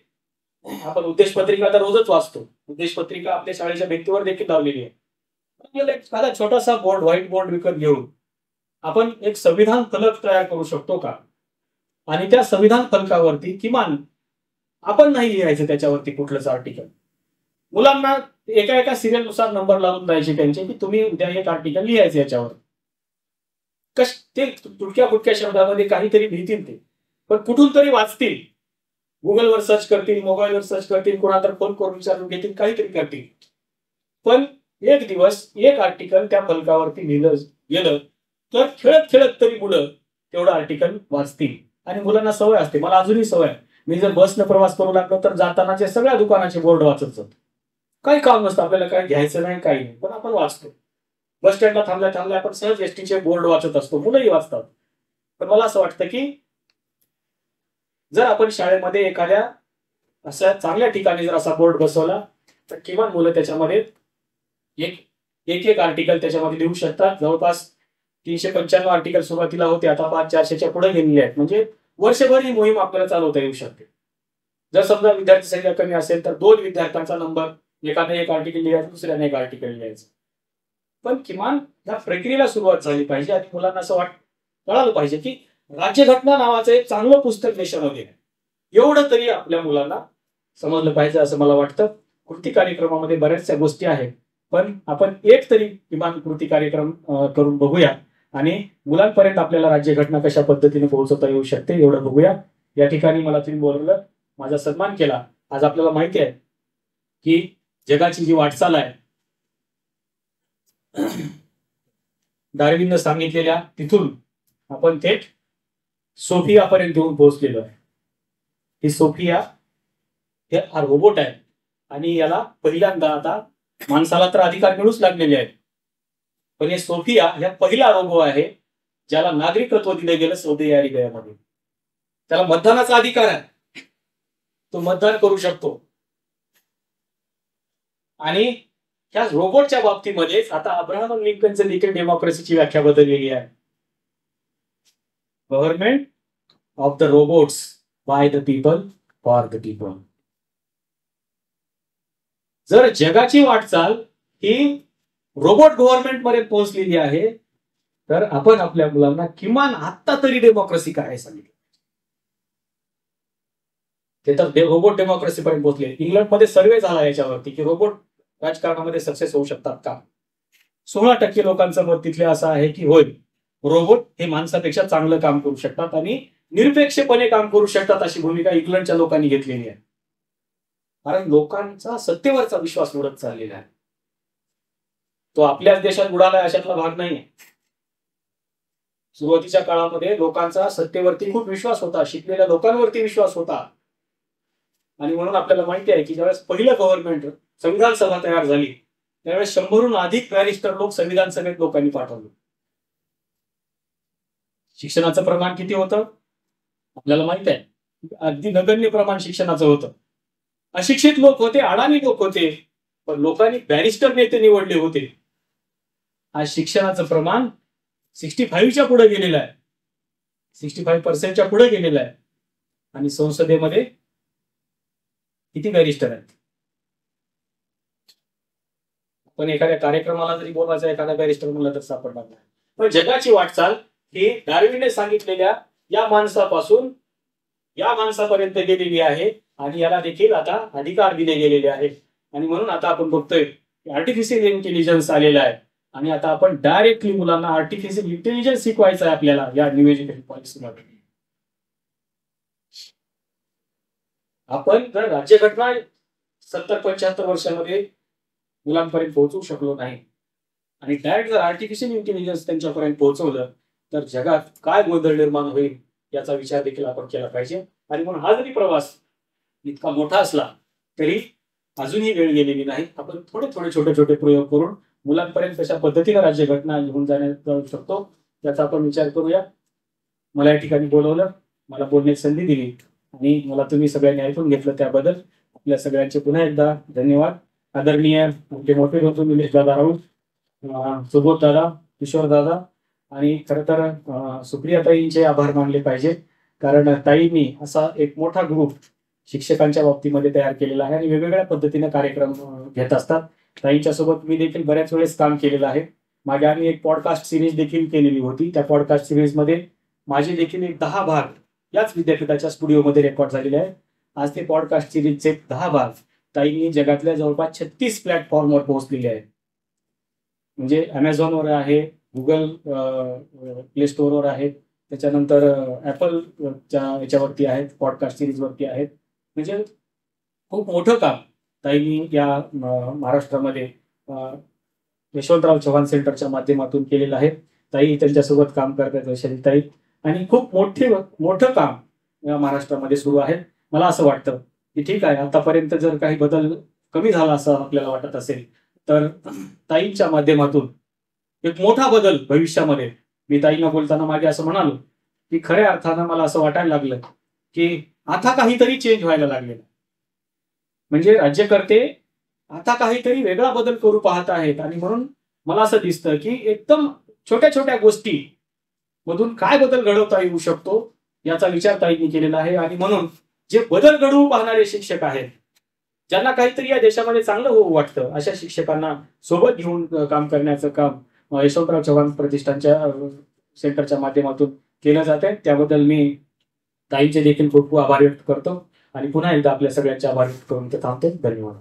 आपण उद्देश पत्रिका तर रोजच वाचतो. उद्देश पत्रिका आपल्या शाळेच्या भिंतीवर देखील लावलेली आहे. आपल्याला एक साधा छोटासा बोर्ड, व्हाईट बोर्ड विकत घेऊन आपण एक संविधान फलक तयार करू शकतो का? आणि त्या संविधान फलकावरती किमान आपण नाही लिहायचं त्याच्यावरती कुठलंच आर्टिकल. मुलांना एका एका सिरियल नुसार नंबर लावून द्यायचे त्यांचे, की तुम्ही उद्या एक आर्टिकल लिहायचं याच्यावर. ते तुटक्या फुटक्या शब्दामध्ये काहीतरी लिहितील ते, पण कुठून तरी वाचतील. गुगलवर सर्च करतील, मोबाईलवर सर्च करतील, कोणाला फोन करून विचारून घेतील, काहीतरी करतील. पण एक दिवस एक आर्टिकल त्या फलकावरती लिहिलं गेलं तर खेळत खेळत तरी मुलं तेवढं आर्टिकल वाचतील. आणि मुलांना सवय असते, मला अजूनही सवय आहे. मी जर बसनं प्रवास करू लागलो तर जातानाच्या सगळ्या दुकानाचे बोर्ड वाचत जातो. काही काम नसतं, आपल्याला काही घ्यायचं नाही, काही नाही, पण आपण वाचतो. बस स्टँडला थांबल्या थांबल्या आपण सहज एसटीचे बोर्ड वाचत असतो, मुलंही वाचतात. पण मला असं वाटतं की जर आपण शाळेमध्ये एखाद्या अशा चांगल्या ठिकाणी जर असा बोर्ड बसवला तर किमान मुलं त्याच्यामध्ये एक एक आर्टिकल त्याच्यामध्ये लिहू शकतात. जवळपास 395 आर्टिकल सुरुवातीला होते, आता 400च्या पुढे गेलेले आहेत. म्हणजे वर्षभर ही मोहीम आपल्याला चालवता येऊ शकते. जर समजा विद्यार्थी संख्या कमी असेल तर 2 विद्यार्थ्यांचा नंबर, एकाने एक आर्टिकल लिहायचं, दुसऱ्याने एक आर्टिकल लिहायचं. पण किमान या प्रक्रियेला सुरुवात झाली पाहिजे आणि मुलांना असं कळालं पाहिजे की राज्यघटना नावाचं एक चांगलं पुस्तक देशामध्ये आहे. एवढं तरी आपल्या मुलांना समजलं पाहिजे असं मला वाटतं. कृती कार्यक्रमामध्ये बऱ्याचशा गोष्टी आहेत, पण आपण एक तरी किमान कृती कार्यक्रम करून बघूया आणि मुलांपर्यंत आपल्याला राज्यघटना कशा पद्धतीने पोहोचवता येऊ शकते एवढं बघूया. या ठिकाणी मला तुम्ही बोलवलं, माझा सन्मान केला. आज आपल्याला माहिती आहे की जगाची जी वाटचाल आहे डार्विननं सांगितलेल्या तिथून आपण थेट सोफियापर्यंत येऊन पोहोचलेलो आहे. ही सोफिया हे रोबोट आहे आणि याला पहिल्यांदा आता माणसाला तर अधिकार मिळूच लागलेले आहेत, पण हे सोफिया हा पहिला रोबो आहे ज्याला नागरिकत्व दिलं गेलं सौदी अरेबियामध्ये. त्याला मतदानाचा अधिकार आहे, तो मतदान करू शकतो. आणि त्या रोबोटच्या बाबतीमध्ये आता अब्राहम लिंकनचं देखील डेमोक्रेसीची व्याख्या बदललेली आहे. Government of the robots by the people for the people. जर जगाची वाटचाल ही रोबोट गव्हर्नमेंट मध्ये पोहोचलेली आहे तर आपण आपल्या मुलांना किमान आता तरी डेमोक्रेसी काय सांगितलं. ते तर रोबोट डेमोक्रेसी पर्यंत पोहोचले. इंग्लंडमध्ये सर्वे झाला याच्यावरती की रोबोट राजकारणामध्ये सक्सेस होऊ शकतात का. 16% लोकांचं मत तिथले असं आहे की होय, रोबोट हे माणसापेक्षा चांगलं काम करू शकतात आणि निरपेक्षपणे काम करू शकतात अशी भूमिका इंग्लंडच्या लोकांनी घेतलेली आहे. कारण लोकांचा सत्तेवरचा विश्वास उडत चाललेला आहे. तो आपल्याच देशात बुडाला अशातला भाग नाही. सुरुवातीच्या काळामध्ये लोकांचा सत्तेवरती खूप विश्वास होता, शिकलेल्या लोकांवरती विश्वास होता. आणि म्हणून आपल्याला माहिती आहे की ज्यावेळेस पहिलं गव्हर्नमेंट संविधान सभा तयार झाली त्यावेळेस 100हून अधिक बॅरिस्टर लोक संविधान सभेत लोकांनी पाठवले. शिक्षणाचं प्रमाण किती होतं आपल्याला माहित आहे, अगदी नगण्य प्रमाण शिक्षणाचं होतं. अशिक्षित लोक होते, अडाणी लोक होते, पण लोकांनी बॅरिस्टर नेते निवडले होते. आज शिक्षणाचं प्रमाण 65च्या पुढे गेलेलं आहे, 65% पुढे गेलेलं आहे. आणि संसदेमध्ये किती बॅरिस्टर आहेत. पण एखाद्या कार्यक्रमाला जरी बोलायचं एखादा बॅरिस्टर म्हणलं तर सापडणार नाही. पण जगाची वाटचाल ही डार्विनने सांगितलेल्या या माणसापासून या माणसापर्यंत गेलेली आहे आणि याला देखील आता अधिकार दिले गेलेले आहेत. आणि म्हणून आता आपण बघतोय आर्टिफिशियल इंटेलिजन्स आलेला आहे आणि आता आपण डायरेक्टली मुलांना आर्टिफिशियल इंटेलिजन्स शिकवायचं आहे आपल्याला या न्यू एज्युकेशन पॉलिसीमध्ये. आपण जर राज्यघटना 70-75 वर्षामध्ये मुलांपर्यंत पोहोचवू शकलो नाही आणि डायरेक्ट जर आर्टिफिशियल इंटेलिजन्स त्यांच्यापर्यंत पोहोचवलं तर जगात काय गोंधळ निर्माण होईल याचा विचार देखील आपण केला पाहिजे. आणि म्हणून हा जरी प्रवास इतका मोठा असला तरी अजूनही वेळ गेलेली नाही. आपण थोडे थोडे छोटे छोटे प्रयोग करून मुलांपर्यंत कशा पद्धतीने राज्यघटना घेऊन जाऊ शकतो याचा आपण विचार करूया. मला या ठिकाणी बोलवलं, मला बोलण्याची संधी दिली आणि मला तुम्ही सगळ्यांनी ऐकून घेतलं त्याबद्दल आपल्या सगळ्यांचे पुन्हा एकदा धन्यवाद. आदरणीय आमचे मोठे बंधू निलेश दादा राऊत, सुबोध दादा, किशोर दादा आणि खरं तर सुप्रिया ताईंचे आभार मानले पाहिजे. कारण ताईंनी असा एक मोठा ग्रुप शिक्षकांच्या बाबतीमध्ये तयार केलेला आहे आणि वेगवेगळ्या पद्धतीने कार्यक्रम घेत असतात. ताईंच्या सोबत मी देखील बऱ्याच वेळेस काम केलेलं आहे. मागे आम्ही एक पॉडकास्ट सिरीज देखील केलेली होती. त्या पॉडकास्ट सिरीजमध्ये माझे देखील एक 10 भाग याच विद्यापीठाच्या स्टुडिओमध्ये रेकॉर्ड झालेले आहेत. आज ते पॉडकास्ट सिरीजचे 10 भाग ताईंनी जगातल्या जवळपास 36 प्लॅटफॉर्मवर पोहोचलेले आहेत. म्हणजे अमेझॉनवर आहे, गुगल प्ले स्टोअरवर आहेत, त्याच्यानंतर ॲपलच्या याच्यावरती आहेत, पॉडकास्ट सिरीजवरती आहेत. म्हणजे खूप मोठं काम ताईंनी या महाराष्ट्रामध्ये यशवंतराव चव्हाण सेंटरच्या माध्यमातून केलेलं आहे. ताई त्यांच्यासोबत काम करतात वैशाली ताई, आणि खूप मोठं काम या महाराष्ट्रामध्ये सुरू आहे. मला असं वाटतं की ठीक आहे, आतापर्यंत जर काही बदल कमी झाला असं आपल्याला वाटत असेल तर ताईंच्या माध्यमातून एक मोठा बदल भविष्यामध्ये, मी ताईंना बोलताना मागे असं म्हणालो की खऱ्या अर्थानं मला असं वाटायला लागलं की आता काहीतरी चेंज व्हायला लागलेलं, म्हणजे राज्यकर्ते आता काहीतरी वेगळा बदल करू पाहत आहेत. आणि म्हणून मला असं दिसतं की एकदम छोट्या छोट्या गोष्टी मधून काय बदल घडवता येऊ शकतो याचा विचार ताईंनी केलेला आहे. आणि म्हणून जे बदल घडवू पाहणारे शिक्षक आहेत, ज्यांना काहीतरी या देशामध्ये चांगलं होऊ वाटतं, अशा शिक्षकांना सोबत घेऊन काम करण्याचं काम यशवंतराव चव्हाण प्रतिष्ठानच्या सेंटरच्या माध्यमातून केलं जात आहे. त्याबद्दल मी ताईंचे देखील खूप खूप आभार व्यक्त करतो आणि पुन्हा एकदा आपल्या सगळ्यांचे आभार व्यक्त करून ते थांबतो. धन्यवाद.